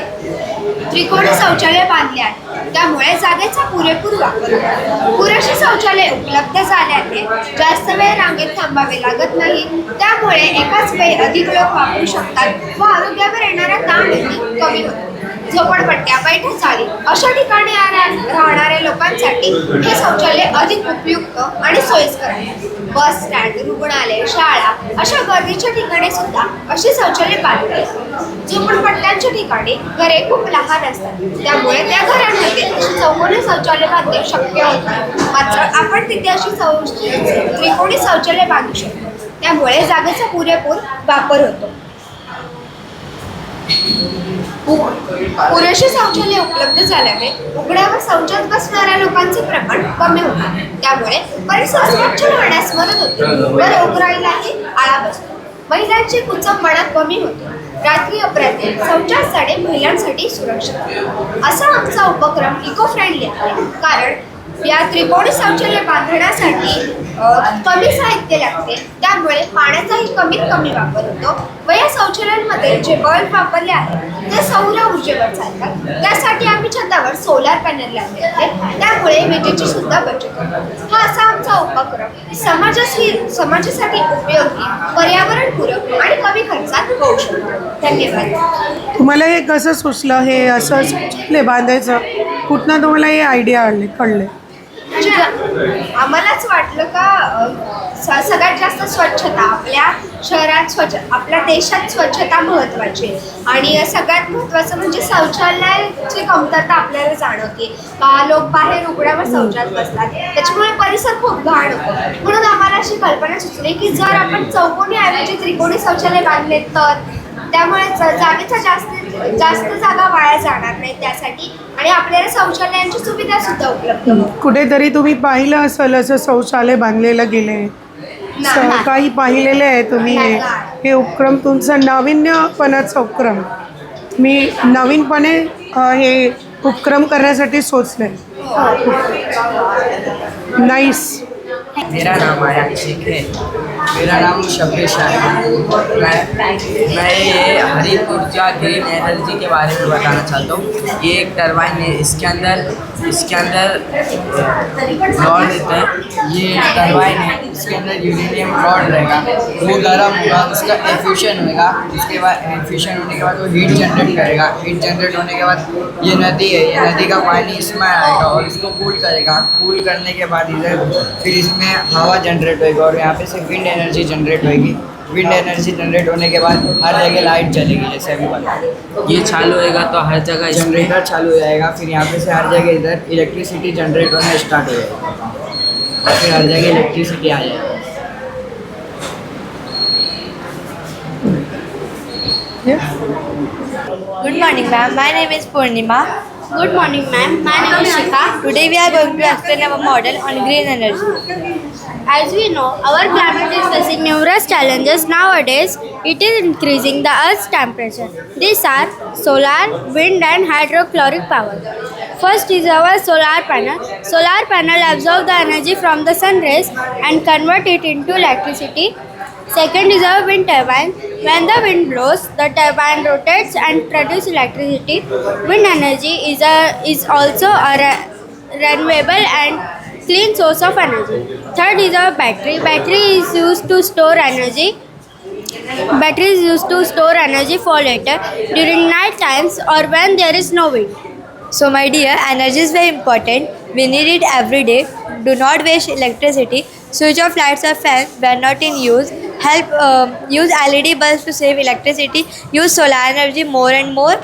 त्रिकोणी शौचालय बांधले आहे. त्यामुळे जागेचा पुरेपूर वापर होतो. पुरेशी शौचालय उपलब्ध झाल्याने जास्त वेळ रांगेत थांबावे लागत नाही. त्यामुळे एकाच वेळी अधिक लोक वापरू शकतात व आरोग्यावर येणारा ताणही कमी होतो. झोपडपट्ट्या, बैठक चाळी अशा ठिकाणी राहणाऱ्या लोकांसाठी हे शौचालय अधिक उपयुक्त आणि सोयीस्कर आहे. बस स्टँड, रुग्णालय, शाळा अशा गर्दीच्या ठिकाणी सुद्धा अशी शौचालय बांधली. झोपडपट्ट्यांच्या ठिकाणी घरे खूप लहान असतात. त्यामुळे त्या घरांमध्ये अशी चौकोनी शौचालय बांधणे शक्य होत नाही. मात्र आपण तिथे अशी त्रिकोणी शौचालय बांधू शकतो. त्यामुळे जागेचा पुरेपूर वापर होतो. पुरेशी शौचालय उपलब्ध झाल्याने उघड्यावर शौचात बसणाऱ्या लोकांचे प्रमाण कमी होते. त्यामुळे परिसर स्वच्छ राहण्यास मदत होते व रोगराईलाही आळा बसतो. महिलांची कुचंबणा कमी होते. रात्री अपरात्री शौचास जाणे महिलांसाठी सुरक्षित असा आमचा उपक्रम इको फ्रेंडली आहे. कारण या त्रिकोणी शौचालय बांधण्यासाठी कमी साहित्य लागते. त्यामुळे पाण्याचाही कमीत कमी वापर होतो व या शौचालयांमध्ये जे बल्ब वापरले आहेत ते सौर ऊर्जेवर चालतात. त्यासाठी आम्ही छतावर सोलार पॅनल लावले आहेत. त्यामुळे विजेची सुद्धा बचत होते. हा असा आमचा उपक्रम समाजासाठी उपयोगी, पर्यावरणपूरक आणि कमी खर्चात होऊ शकतो. धन्यवाद. तुम्हाला हे कसं सुचलं, हे असं शौचालय बांधायचं? कुठनं तुम्हाला हे आयडिया कळले? म्हणजे आम्हालाच वाटलं का सगळ्यात जास्त स्वच्छता आपल्या शहरात आपल्या देशात स्वच्छता महत्त्वाची आणि सगळ्यात महत्त्वाचं म्हणजे शौचालयाची कमतरता आपल्याला जाणवते. लोक बाहेर उघड्यावर शौचात बसतात. त्याच्यामुळे परिसर खूप घाण होतो. म्हणून आम्हाला अशी कल्पना सुचली की जर आपण चौकोनी ऐवजी त्रिकोणी शौचालय बांधले तर त्यामुळे जागेचा जास्त जागा वाया जाणार नाही त्यासाठी आणि आपल्याला शौचालयांची सुविधा सुद्धा उपलब्ध होईल. कुठेतरी तुम्ही पाहिलं असेल असं शौचालय बांधलेलं गेले, काही पाहिलेले आहे तुम्ही? हे उपक्रम तुमचा नाविन्यपणाचा उपक्रम, मी नवीनपणे हे उपक्रम करण्यासाठी सोचले. नाइस. मेरा नाम आर्यन शेख है. मेरा नाम शब्बीर शाह है. मैं ये हरित ऊर्जा ग्रीन एनर्जी के बारे में बताना चाहता हूँ. ये एक टरबाइन है. इसके अंदर रॉड रहता है. ये टरबाइन है. इसके अंदर यूरेनियम रॉड रहेगा. वो गर्म होगा, उसका एफ्यूशन होगा. उसके बाद एफ्यूशन होने के बाद वो हीट जनरेट करेगा. हीट जनरेट होने के बाद ये नदी है, ये नदी का पानी इसमें आएगा और इसको कूल करेगा. कूल करने के बाद इधर फिर इसमें हवा जनरेट होएगा और यहाँ पे से विंड एनर्जी जनरेट होएगी. विंड एनर्जी जनरेट होने के बाद हर जगह लाइट चलेगी. जैसे अभी बता, ये चालू होएगा तो हर जगह जनरेटर चालू हो जाएगा. फिर यहाँ पे से हर जगह इधर इलेक्ट्रिसिटी जनरेट होना स्टार्ट हो जाएगा और फिर हर जगह इलेक्ट्रिसिटी आ जाएगी. Good morning, ma'am. My name is Purnima. Good morning, ma'am. My name is Shikha. Today we are going to explain our model on green energy. As we know, our planet is facing numerous challenges nowadays. It is increasing the Earth's temperature. These are solar, wind, and hydrochloric power. First is our solar panel. Solar panel absorbs the energy from the sun rays and convert it into electricity. Second is our wind turbine. When the wind blows, the turbine rotates and produces electricity. Wind energy is also a renewable and clean source of energy. Third is our battery. Battery is used to store energy. Battery is used to store energy for later during night times or when there is no wind. So, my dear, energy is very important. We need it every day. Do not waste electricity. Switch off lights or fans when not in use. Use LED bulbs to save electricity. Use solar energy more and more.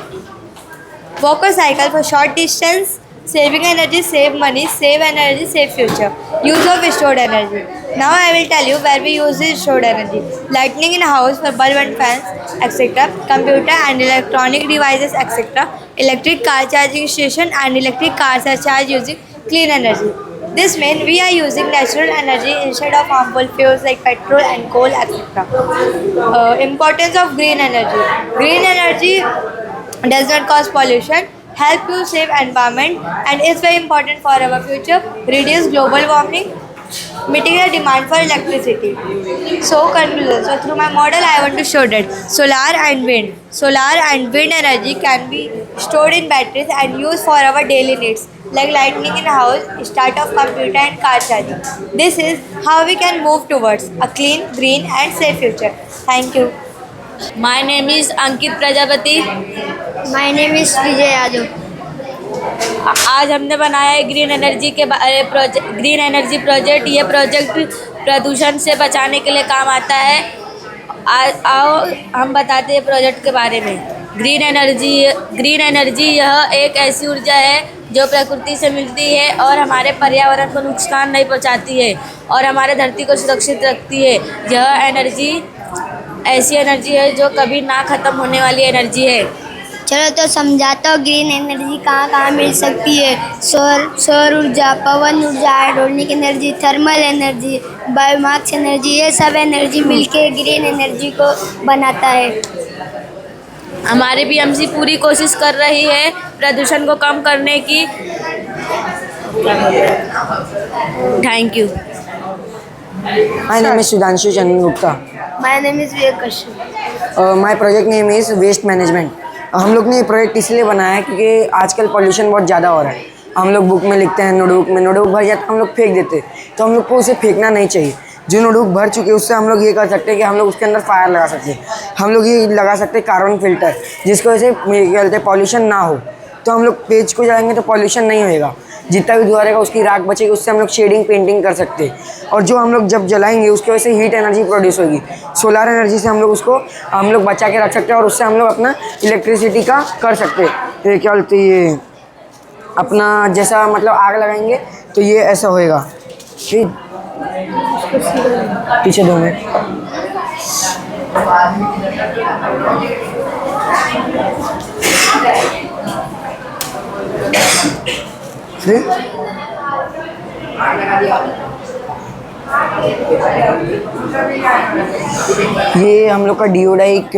Walk or cycle for short distance. Saving energy, save money, save energy, save future. Use of stored energy. Now I will tell you where we use this stored energy. Lighting in a house for bulb and fans, etc. Computer and electronic devices, etc. Electric car charging station and electric cars are charged using clean energy. This means we are using natural energy instead of harmful fuels like petrol and coal, etc. Importance of green energy. Green energy does not cause pollution, help to save environment, and is very important for our future. Reduce global warming, meeting the demand for electricity. So conclusion. So through my model I want to show that solar and wind energy can be stored in batteries and used for our daily needs like lighting in a house, start of computer and car charging. This is how we can move towards a clean, green and safe future. Thank you. My name is Ankit Prajapati. My name is Vijay Yadav. आज हमने बनाया है green energy के green energy project. ये project प्रदूषण से बचाने के लिए काम आता है। आओ हम बताते हैं प्रोजेक्ट के बारे में। ग्रीन एनर्जी यह एक ऐसी ऊर्जा है जो प्रकृति से मिलती है और हमारे पर्यावरण को नुकसान नहीं पहुंचाती है और हमारे धरती को सुरक्षित रखती है। यह एनर्जी ऐसी एनर्जी है जो कभी ना ख़त्म होने वाली एनर्जी है। चलो तो समझाता हूँ ग्रीन एनर्जी कहाँ कहाँ मिल सकती है। सौर ऊर्जा, पवन ऊर्जा, hydronic energy, thermal energy, biomass energy, ये सब एनर्जी मिलके ग्रीन एनर्जी को बनाता है। हमारे बीएमसी पूरी कोशिश कर रही है प्रदूषण को कम करने की। Thank you. My name is Sudhanshu Chandran Gupta. My name is Vivek Kashyap. My project name is waste management. हम लोग ने ये प्रोजेक्ट इसलिए बनाया है क्योंकि आजकल पॉल्यूशन बहुत ज़्यादा हो रहा है। हम लोग बुक में लिखते हैं नोटबुक भर जाता है, हम लोग फेंक देते हैं। तो हम लोग को उसे फेंकना नहीं चाहिए। जो नोटबुक भर चुके हैं उससे हम लोग ये कर सकते हैं कि हम लोग उसके अंदर फायर लगा सकते हैं। हम लोग ये लगा सकते हैं कार्बन फिल्टर, जिसकी वजह से क्या कहते हैं पॉल्यूशन ना हो। तो हम लोग पेज को जलाएंगे तो पॉल्यूशन नहीं होएगा। जितना भी धुआं रहेगा उसकी राख बचेगी, उससे हम लोग शेडिंग पेंटिंग कर सकते हैं। और जो हम लोग जब जलाएंगे उसकी वजह से हीट एनर्जी प्रोड्यूस होगी। सोलर एनर्जी से हम लोग उसको बचा के रख सकते हैं और उससे हम लोग अपना इलेक्ट्रिसिटी का कर सकते हैं। ये क्या बोलते हैं, ये अपना जैसा मतलब आग लगाएंगे तो ये ऐसा होएगा। ठीक, पीछे दो मिनट। ये हम लोग का डिओडाइक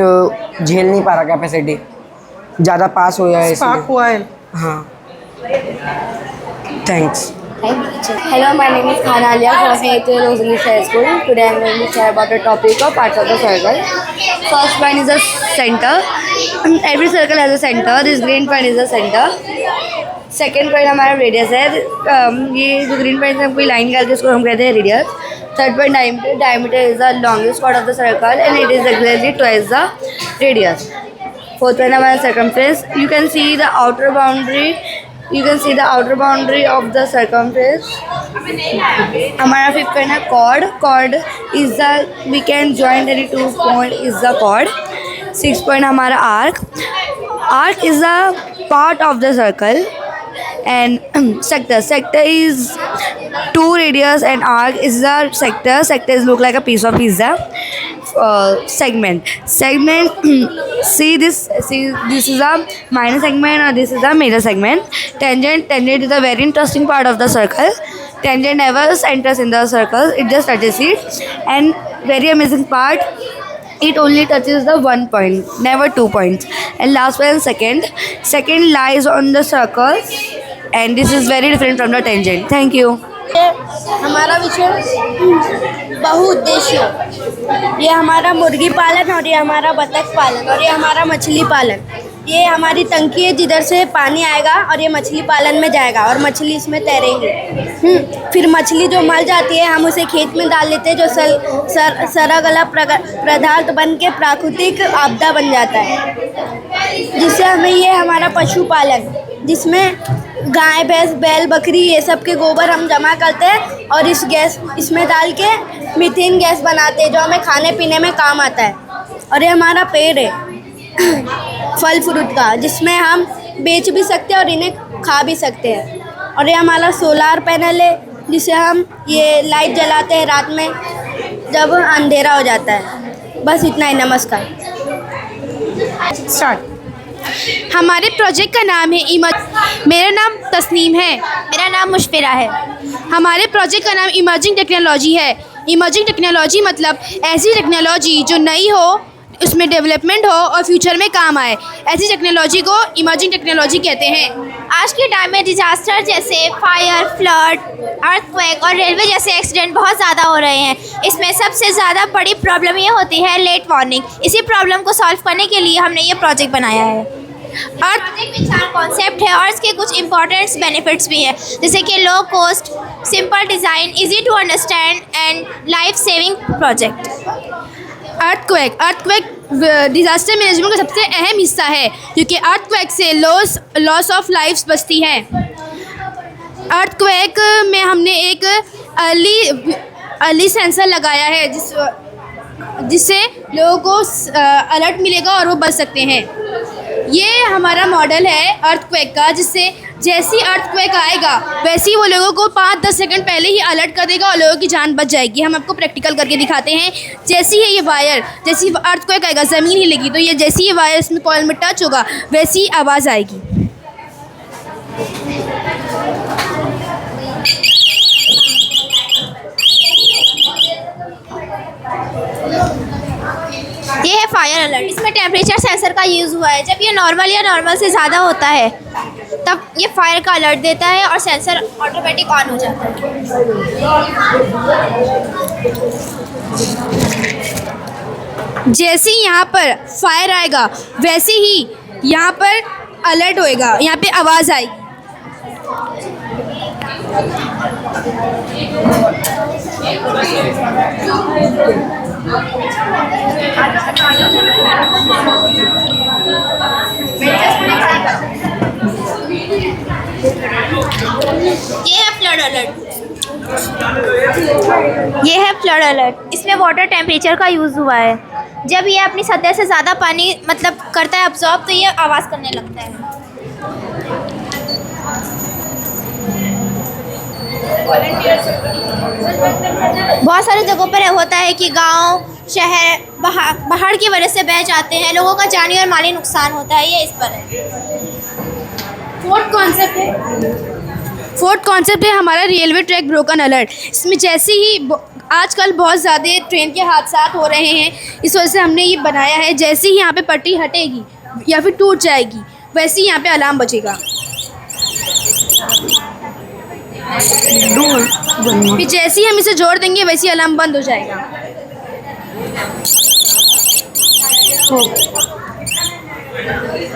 झेल नहीं पा रहा कैपेसिटी, ज़्यादा पास हो जाए स्पार्क हुआ है। हाँ, thanks. Hello, my name is Khan Alia from 8th Rose English High School. Today I am going to share about the topic of parts of the circle. First one is the center. Every circle has a center. This green point is the center. Second point हमारा radius है। ये जो green point से हम कोई line निकालते हैं उसको हम कहते हैं radius. Third point diameter is the longest part of the circle and it is exactly twice the radius. Fourth point हमारा circumference. You can see the outer boundary of the circumference. हमारा fifth point है chord is the we can join any two point is the chord. Six point हमारा arc is the part of the circle and sector is 2 radius and arc is the sector is look like a piece of pizza. segment. See this is a minor segment or this is a major segment. Tangent is a very interesting part of the circle. Tangent never enters in the circle, it just touches it. And very amazing part, it only touches the 1 point, never 2 points. And last one, second lies on the circle, and this is very different from the tangent. Thank you. हमारा विषय बहुउद्देश्य, ये हमारा मुर्गी पालन और ये हमारा बतख पालन और ये हमारा मछली पालन। ये हमारी टंकी है जिधर से पानी आएगा और ये मछली पालन में जाएगा और मछली इसमें तैरेंगी। फिर मछली जो मर जाती है हम उसे खेत में डाल लेते हैं, जो सरगला पदार्थ बन के प्राकृतिक आपदा बन जाता है, जिससे हमें ये हमारा पशुपालन, जिसमें गाय भैंस बैल बकरी ये सब के गोबर हम जमा करते हैं और इस गैस इसमें डाल के मीथेन गैस बनाते हैं जो हमें खाने पीने में काम आता है। और ये हमारा पेड़ है फल फ्रूट का, जिसमें हम बेच भी सकते हैं और इन्हें खा भी सकते हैं। और ये हमारा सोलार पैनल है जिसे हम ये लाइट जलाते हैं रात में जब अंधेरा हो जाता है। बस इतना ही, नमस्कार। स्टार्ट। हमारे प्रोजेक्ट का नाम है मेरा नाम तस्नीम है। मेरा नाम मुशफिरा है। हमारे प्रोजेक्ट का नाम इमर्जिंग टेक्नोलॉजी है। इमर्जिंग टेक्नोलॉजी मतलब ऐसी टेक्नोलॉजी जो नई हो, उसमें डेवलपमेंट हो और फ्यूचर में काम आए, ऐसी टेक्नोलॉजी को इमर्जिंग टेक्नोलॉजी कहते हैं। आज के टाइम में डिजास्टर जैसे फायर, फ्लड, अर्थक्वेक और रेलवे जैसे एक्सीडेंट बहुत ज़्यादा हो रहे हैं। इसमें सबसे ज़्यादा बड़ी प्रॉब्लम ये होती है लेट वार्निंग। इसी प्रॉब्लम को सॉल्व करने के लिए हमने ये प्रोजेक्ट बनाया है। प्रोजेक्ट में 4 कॉन्सेप्ट है और इसके कुछ इंपॉर्टेंट बेनिफिट्स भी हैं, जैसे कि low cost, simple design, easy to understand and life saving project. Earthquake disaster management का सबसे अहम हिस्सा है, क्योंकि अर्थक्वेक से लॉस ऑफ लाइफ्स बचती है। अर्थक्वेक में हमने एक अर्ली सेंसर लगाया है जिससे लोगों को अलर्ट मिलेगा और वो बच सकते हैं। ये हमारा मॉडल है अर्थक्वेक का, जिससे जैसी अर्थक्वेक आएगा वैसे ही वो लोगों को 5-10 सेकंड पहले ही अलर्ट कर देगा और लोगों की जान बच जाएगी। हम आपको प्रैक्टिकल करके दिखाते हैं। जैसी है ये वायर, जैसी अर्थक्वेक आएगा ज़मीन हिलेगी, तो ये जैसी ये वायर इसमें कॉइल में टच होगा वैसी आवाज़ आएगी। ये है फायर अलर्ट। इसमें टेम्परेचर सेंसर का यूज़ हुआ है। जब ये नॉर्मल या नॉर्मल से ज़्यादा होता है तब ये फायर का अलर्ट देता है और सेंसर ऑटोमेटिक ऑन हो जाता है। जैसे ही यहाँ पर फायर आएगा वैसे ही यहाँ पर अलर्ट होएगा, यहाँ पे आवाज़ आएगी। ये है फ्लड अलर्ट। इसमें वाटर टेम्परेचर का यूज़ हुआ है। जब ये अपनी सतह से ज़्यादा पानी मतलब करता है अब्जॉर्ब, तो ये आवाज़ करने लगता है। बहुत सारी जगहों पर होता है कि गांव, शहर बाहर की वजह से बह जाते हैं, लोगों का जानी और माली नुकसान होता है। ये इस पर है। फोर्थ कॉन्सेप्ट है हमारा रेलवे ट्रैक ब्रोकन अलर्ट। इसमें जैसे ही आजकल बहुत ज़्यादा ट्रेन के हादसा हो रहे हैं, इस वजह से हमने ये बनाया है। जैसे ही यहाँ पे पटरी हटेगी या फिर टूट जाएगी वैसे ही यहाँ पे अलार्म बजेगा। फिर जैसे ही हम इसे जोड़ देंगे वैसे ही अलार्म बंद हो जाएगा।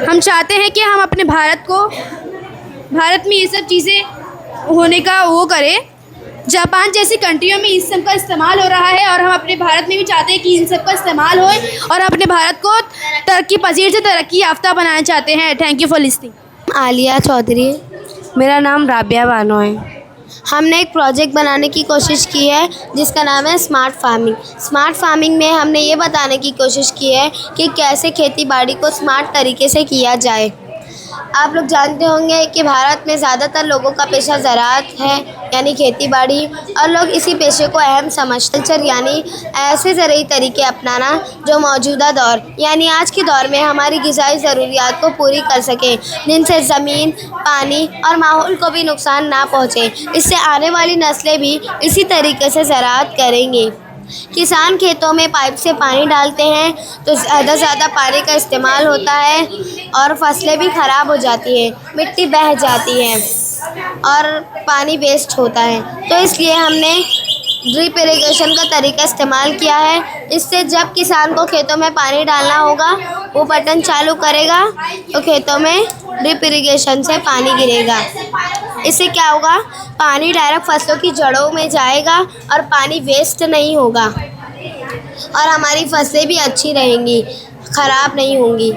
हम चाहते हैं कि हम अपने भारत में ये सब चीज़ें होने का वो करें। जापान जैसी कंट्रियों में इस सब का इस्तेमाल हो रहा है और हम अपने भारत में भी चाहते हैं कि इन सब का इस्तेमाल होए और अपने भारत को तरक्की पजीर से तरक्की याफ्ता बनाना चाहते हैं। Thank you for listening. Aliya Chaudhary. मेरा नाम राबिया बानो है। हमने एक प्रोजेक्ट बनाने की कोशिश की है जिसका नाम है स्मार्ट फार्मिंग। स्मार्ट फार्मिंग में हमने ये बताने की कोशिश की है कि कैसे खेती बाड़ी को स्मार्ट तरीके से किया जाए। आप लोग जानते होंगे कि भारत में ज़्यादातर लोगों का पेशा ज़राअत है, यानी खेती बाड़ी, और लोग इसी पेशे को अहम समझते हैं, यानी ऐसे ज़रूरी तरीके अपनाना जो मौजूदा दौर यानी आज के दौर में हमारी ग़िज़ाई ज़रूरियात को पूरी कर सकें, जिनसे ज़मीन, पानी और माहौल को भी नुकसान ना पहुँचे। इससे आने वाली नस्लें भी इसी तरीके से ज़राअत करेंगी। किसान खेतों में पाइप से पानी डालते हैं तो ज़्यादा से ज़्यादा पानी का इस्तेमाल होता है और फसलें भी ख़राब हो जाती हैं, मिट्टी बह जाती है और पानी वेस्ट होता है। तो इसलिए हमने ड्रिप इरिगेशन का तरीका इस्तेमाल किया है। इससे जब किसान को खेतों में पानी डालना होगा, वो बटन चालू करेगा तो खेतों में ड्रिप इरिगेशन से पानी गिरेगा। इससे क्या होगा, पानी डायरेक्ट फसलों की जड़ों में जाएगा और पानी वेस्ट नहीं होगा और हमारी फसलें भी अच्छी रहेंगी, ख़राब नहीं होंगी।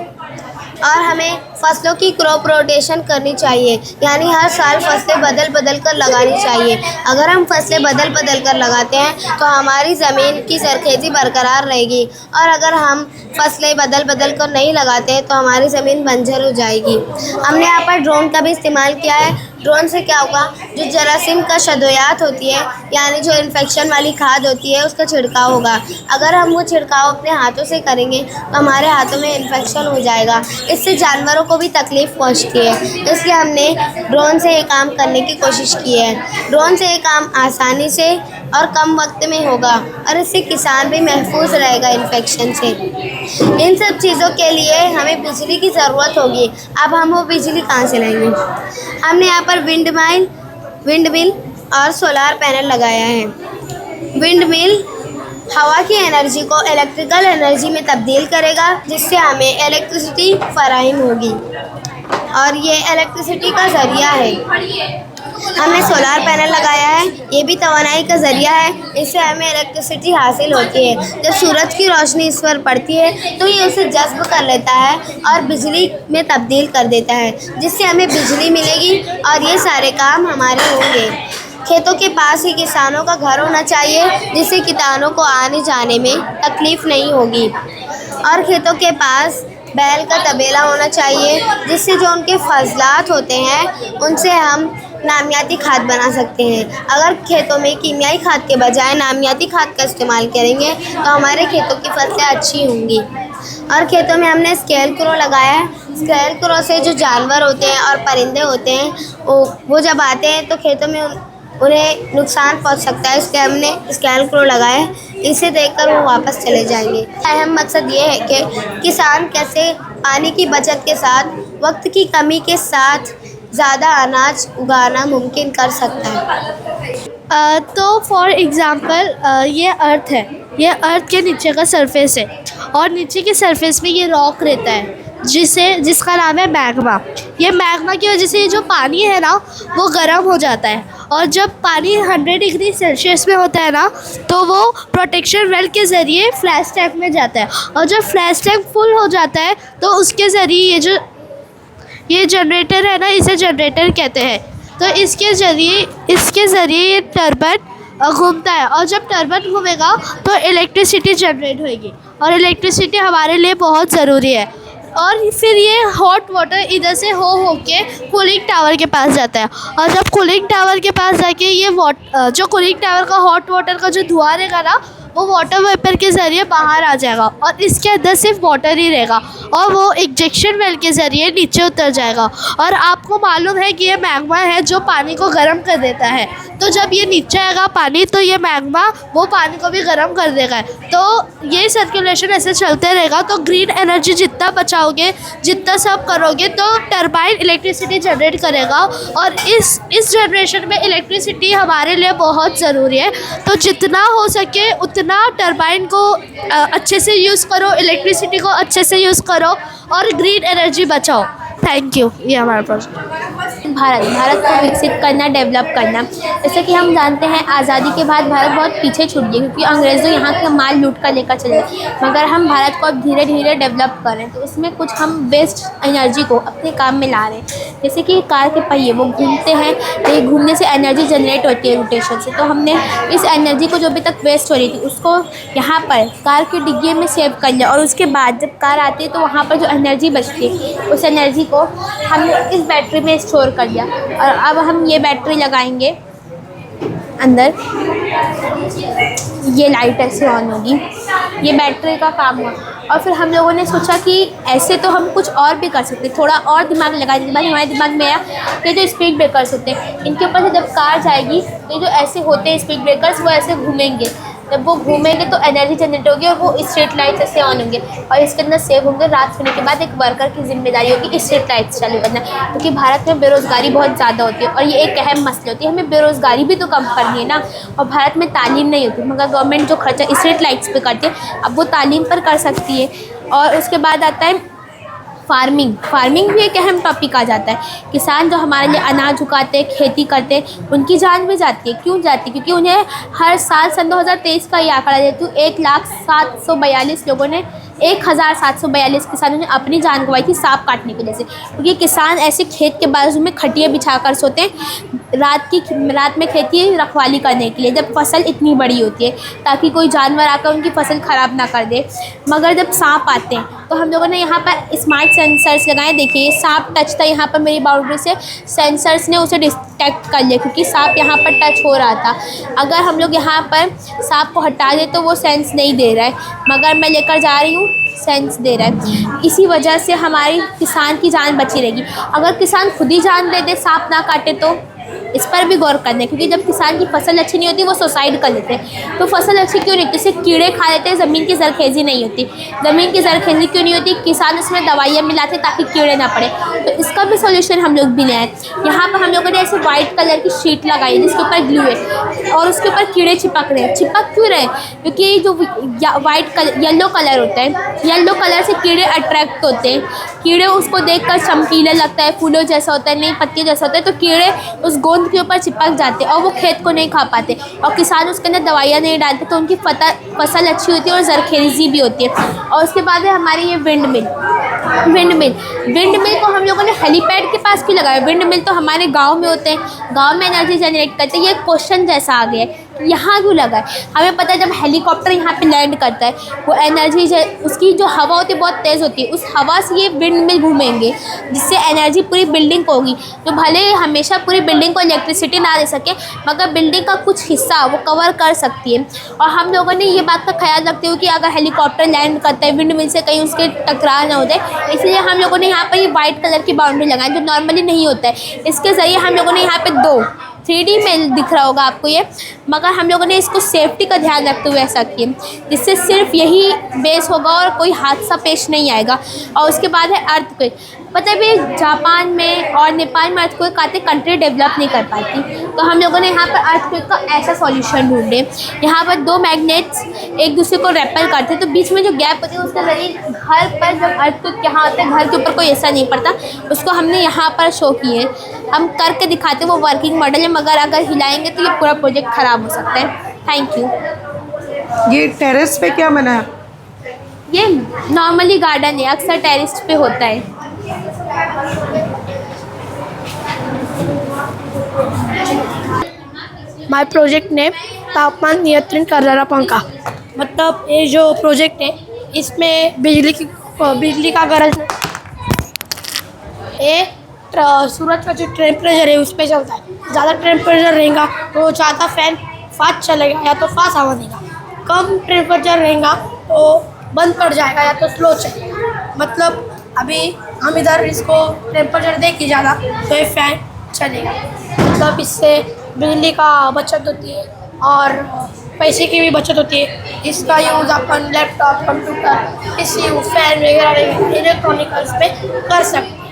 और हमें फसलों की क्रॉप रोटेशन करनी चाहिए, यानी हर साल फसलें बदल बदल कर लगानी चाहिए। अगर हम फसलें बदल बदल कर लगाते हैं तो हमारी ज़मीन की सरखेज़ी बरकरार रहेगी, और अगर हम फसलें बदल बदल कर नहीं लगाते हैं तो हमारी ज़मीन बंजर हो जाएगी। हमने यहाँ पर ड्रोन का भी इस्तेमाल किया है। ड्रोन से क्या होगा, जो जरासीम का शदोयात होती है, यानी जो इन्फेक्शन वाली खाद होती है, उसका छिड़काव होगा। अगर हम वो छिड़काव अपने हाथों से करेंगे तो हमारे हाथों में इन्फेक्शन हो जाएगा, इससे जानवरों को भी तकलीफ़ पहुंचती है। इसलिए हमने ड्रोन से ये काम करने की कोशिश की है। ड्रोन से ये काम आसानी से और कम वक्त में होगा और इससे किसान भी महफूज रहेगा इन्फेक्शन से। इन सब चीज़ों के लिए हमें बिजली की ज़रूरत होगी। अब हम वो बिजली कहाँ से लाएंगे? हमने यहाँ पर विंड मिल और सोलार पैनल लगाया है। विंड मिल हवा की एनर्जी को इलेक्ट्रिकल एनर्जी में तब्दील करेगा, जिससे हमें इलेक्ट्रिसिटी फराहम होगी, और ये इलेक्ट्रिसिटी का ज़रिया है। हमने सोलार पैनल लगाया है, ये भी तवानाई का ज़रिया है, इससे हमें इलेक्ट्रिसिटी हासिल होती है। जब सूरज की रोशनी इस पर पड़ती है तो ये उसे जज़्ब कर लेता है और बिजली में तब्दील कर देता है, जिससे हमें बिजली मिलेगी और ये सारे काम हमारे होंगे। खेतों के पास ही किसानों का घर होना चाहिए, जिससे किसानों को आने जाने में तकलीफ़ नहीं होगी, और खेतों के पास बैल का तबेला होना चाहिए, जिससे जो उनके फजलात होते हैं उनसे हम नामियाती खाद बना सकते हैं। अगर खेतों में कीमियाई खाद के बजाय नामियाती खाद का इस्तेमाल करेंगे तो हमारे खेतों की फसलें अच्छी होंगी। और खेतों में हमने स्केल क्रो लगाया है। स्केल क्रो से जो जानवर होते हैं और परिंदे होते हैं, वो जब आते हैं तो खेतों में उन्हें नुकसान पहुंच सकता है, इसलिए हमने स्केल क्रो लगाया है। इसे देखकर वो वापस चले जाएंगे। अहम मकसद ये है कि किसान कैसे पानी की बचत के साथ, वक्त की कमी के साथ ज़्यादा अनाज उगाना मुमकिन कर सकता है। तो फॉर एग्ज़ाम्पल ये अर्थ है, ये अर्थ के नीचे का सरफेस है, और नीचे के सरफेस में ये रॉक रहता है जिसका नाम है मैग्मा। ये मैग्मा की वजह से ये जो पानी है ना, वो गर्म हो जाता है, और जब पानी 100 डिग्री सेल्सियस में होता है ना, तो वो प्रोटेक्शन वेल के ज़रिए फ्लैश टैंक में जाता है, और जब फ्लैश टैंक फुल हो जाता है तो उसके ज़रिए ये जनरेटर है ना, इसे जनरेटर कहते हैं। तो इसके ज़रिए ये टर्बाइन घूमता है, और जब टर्बाइन घूमेगा तो इलेक्ट्रिसिटी जनरेट होगी, और इलेक्ट्रिसिटी हमारे लिए बहुत ज़रूरी है। और फिर ये हॉट वाटर इधर से हो के कूलिंग टावर के पास जाता है, और जब कूलिंग टावर के पास जाके ये जो कूलिंग टावर का हॉट वाटर का जो धुआं रहेगा ना, वो वाटर वेपर के ज़रिए बाहर आ जाएगा, और इसके अंदर सिर्फ वाटर ही रहेगा, और वो इंजेक्शन वेल के ज़रिए नीचे उतर जाएगा। और आपको मालूम है कि ये मैग्मा है जो पानी को गर्म कर देता है। तो जब ये नीचे आएगा पानी, तो ये मैग्मा वो पानी को भी गर्म कर देगा। तो ये सर्कुलेशन ऐसे चलते रहेगा। तो ग्रीन एनर्जी जितना बचाओगे, जितना सब करोगे, तो टरबाइन इलेक्ट्रिसिटी जनरेट करेगा, और इस जनरेशन में इलेक्ट्रिसिटी हमारे लिए बहुत ज़रूरी है। तो जितना हो सके उतना टरबाइन को अच्छे से यूज़ करो, इलेक्ट्रिसिटी को अच्छे से यूज़ करो, और ग्रीन एनर्जी बचाओ। Thank you. ये हमारा प्रोजेक्ट। भारत को विकसित करना, डेवलप करना। जैसे कि हम जानते हैं आज़ादी के बाद भारत बहुत पीछे छूट गया, क्योंकि अंग्रेज़ों यहाँ का माल लूट कर लेकर चले गए। मगर हम भारत को अब धीरे धीरे डेवलप कर रहे हैं, तो इसमें कुछ हम वेस्ट एनर्जी को अपने काम में ला रहे हैं। जैसे कि कार के पहिए वो घूमते हैं, ये घूमने से एनर्जी जनरेट होती है रोटेशन से। तो हमने इस एनर्जी को जो अभी तक वेस्ट हो रही थी उसको यहाँ पर कार की डिग्गी में सेव कर लिया, और उसके बाद जब कार आती है तो वहाँ पर जो एनर्जी बचती है उस एनर्जी को हमने इस बैटरी में स्टोर कर लिया। और अब हम ये बैटरी लगाएंगे अंदर, ये लाइट ऐसे ऑन होगी, ये बैटरी का काम हुआ। और फिर हम लोगों ने सोचा कि ऐसे तो हम कुछ और भी कर सकते, थोड़ा और दिमाग लगा दिया। हमारे दिमाग में आया कि जो स्पीड ब्रेकर्स होते हैं इनके ऊपर से जब कार जाएगी तो जो ऐसे होते हैं स्पीड ब्रेकर्स वो ऐसे घूमेंगे, जब वो घूमेंगे तो एनर्जी जनरेट होगी और वो स्ट्रीट लाइट्स ऐसे ऑन होंगे और इसके अंदर सेव होंगे। रात होने के बाद एक वर्कर की जिम्मेदारी होगी स्ट्रीट लाइट्स चालू करना, क्योंकि भारत में बेरोज़गारी बहुत ज़्यादा होती है और ये एक अहम मसला होती है। हमें बेरोज़गारी भी तो कम करनी है ना, और भारत में तालीम नहीं होती, मगर गवर्नमेंट जो खर्चा स्ट्रीट लाइट्स पे करती है अब वो तालीम पर कर सकती है। और उसके बाद आता है फार्मिंग भी एक अहम टॉपिक आ जाता है। किसान जो हमारे लिए अनाज उगाते हैं, खेती करते हैं, उनकी जान भी जाती है। क्यों जाती है? क्योंकि उन्हें हर साल सन 2023 का ये आंकड़ा देती हूँ 1,742 लोगों ने 1,742 किसानों ने अपनी जान गंवाई थी सांप काटने की वजह से। क्योंकि किसान ऐसे खेत के बाजू में खटिया बिछा कर सोते हैं रात में खेती रखवाली करने के लिए, जब फसल इतनी बड़ी होती है ताकि कोई जानवर आकर उनकी फसल ख़राब ना कर दे। मगर जब सांप आते हैं तो हम लोगों ने यहाँ पर स्मार्ट सेंसर्स लगाए। देखिए सांप टच था यहाँ पर मेरी बाउंड्री से, सेंसर्स ने उसे डिटेक्ट कर लिया क्योंकि सांप यहाँ पर टच हो रहा था। अगर हम लोग यहाँ पर सांप को हटा दें तो वो सेंस नहीं दे रहा है, मगर मैं लेकर जा रही हूँ सेंस दे रहा है। इसी वजह से हमारी किसान की जान बची रहेगी। अगर किसान खुद ही जान दे दे सांप ना काटे तो इस पर भी गौर करना है, क्योंकि जब किसान की फसल अच्छी नहीं होती वो सुसाइड कर लेते हैं। तो फसल अच्छी क्यों नहीं होती? जैसे कीड़े खा लेते हैं, ज़मीन की जरखेज़ी नहीं होती। ज़मीन की जरखेज़ी क्यों नहीं होती? किसान उसमें दवाइयाँ मिलाते ताकि कीड़े ना पड़े। तो इसका भी सोल्यूशन हम लोग भी ले आए। यहाँ पर हम लोगों ने ऐसे वाइट कलर की शीट लगाई जिसके ऊपर ग्लू है और उसके ऊपर कीड़े चिपक रहे हैं। चिपक क्यों रहे? क्योंकि जो वाइट कलर येलो कलर होता है, येलो कलर से कीड़े अट्रैक्ट होते हैं। कीड़े उसको देखकर चमकीला लगता है, फूलों जैसा होता है, नई पत्तियों जैसा होता है, तो कीड़े उस गोंद के ऊपर चिपक जाते हैं और वो खेत को नहीं खा पाते और किसान उसके अंदर दवाइयाँ नहीं डालते, तो उनकी फसल अच्छी होती है और जरखेज़ी भी होती है। और उसके बाद है हमारी ये विंड मिल को हम लोगों ने हेलीपैड के पास क्यों लगाया? विंड मिल तो हमारे गांव में होते हैं, गांव में एनर्जी जनरेट करते हैं। ये क्वेश्चन जैसा आ गया है, यहाँ क्यों लगा है? हमें पता है जब हेलीकॉप्टर यहाँ पे लैंड करता है वो एनर्जी उसकी जो हवा होती है बहुत तेज़ होती है, उस हवा से ये विंड मिल घूमेंगे जिससे एनर्जी पूरी बिल्डिंग को होगी। जो भले हमेशा पूरी बिल्डिंग को इलेक्ट्रिसिटी ना दे सके मगर बिल्डिंग का कुछ हिस्सा वो कवर कर सकती है। और हम लोगों ने ये बात का ख्याल रखते हुए कि अगर हेलीकॉप्टर लैंड करता है विंड मिल से कहीं उसके टकराव ना हो जाए, इसलिए हम लोगों ने यहाँ पर ये वाइट कलर की बाउंड्री लगाई जो नॉर्मली नहीं होता है। इसके ज़रिए हम लोगों ने यहाँ पे 2 3D में दिख रहा होगा आपको ये, मगर हम लोगों ने इसको सेफ्टी का ध्यान रखते हुए ऐसा किया जिससे सिर्फ यही बेस होगा और कोई हादसा पेश नहीं आएगा। और उसके बाद है अर्थक्वेक। पता है भी जापान में और नेपाल में अर्थक्वेक आते कंट्री डेवलप नहीं कर पाती, तो हम लोगों ने यहाँ पर अर्थक्वेक का ऐसा सॉल्यूशन ढूंढे। यहाँ पर 2 मैग्नेट्स एक दूसरे को रेपेल करते हैं, तो बीच में जो गैप होती है उसके जरिए घर पर जब अर्थक्वेक यहाँ होता है घर के ऊपर कोई ऐसा नहीं पड़ता, उसको हमने यहाँ पर शो किए। हम करके दिखाते वो वर्किंग मॉडल है, मगर अगर हिलाएंगे तो ये पूरा प्रोजेक्ट ख़राब हो सकता है। Thank you. ये टेरेस पे क्या बना है? ये नॉर्मली गार्डन है, अक्सर टेरेस पे होता है। माय प्रोजेक्ट नेम तापमान नियंत्रण करणारा पंखा। मतलब ये जो प्रोजेक्ट है इसमें बिजली का गरज नहीं, ये सूरज का जो टेम्परेचर है उस पर चलता है। ज़्यादा टेम्परेचर रहेगा तो ज़्यादा फैन फास्ट चलेगा या तो फास्ट हवा देगा, कम टेम्परेचर रहेगा तो बंद पड़ जाएगा या तो स्लो चलेगा। मतलब अभी हम इधर इसको टेम्परेचर दे के ज़्यादा तो ये फैन चलेगा। मतलब इससे बिजली का बचत होती है और पैसे की भी बचत होती है। इसका यूज़ अपन लैपटॉप, कंप्यूटर, एसी, फैन वगैरह इलेक्ट्रॉनिकल्स पे कर सकते हैं।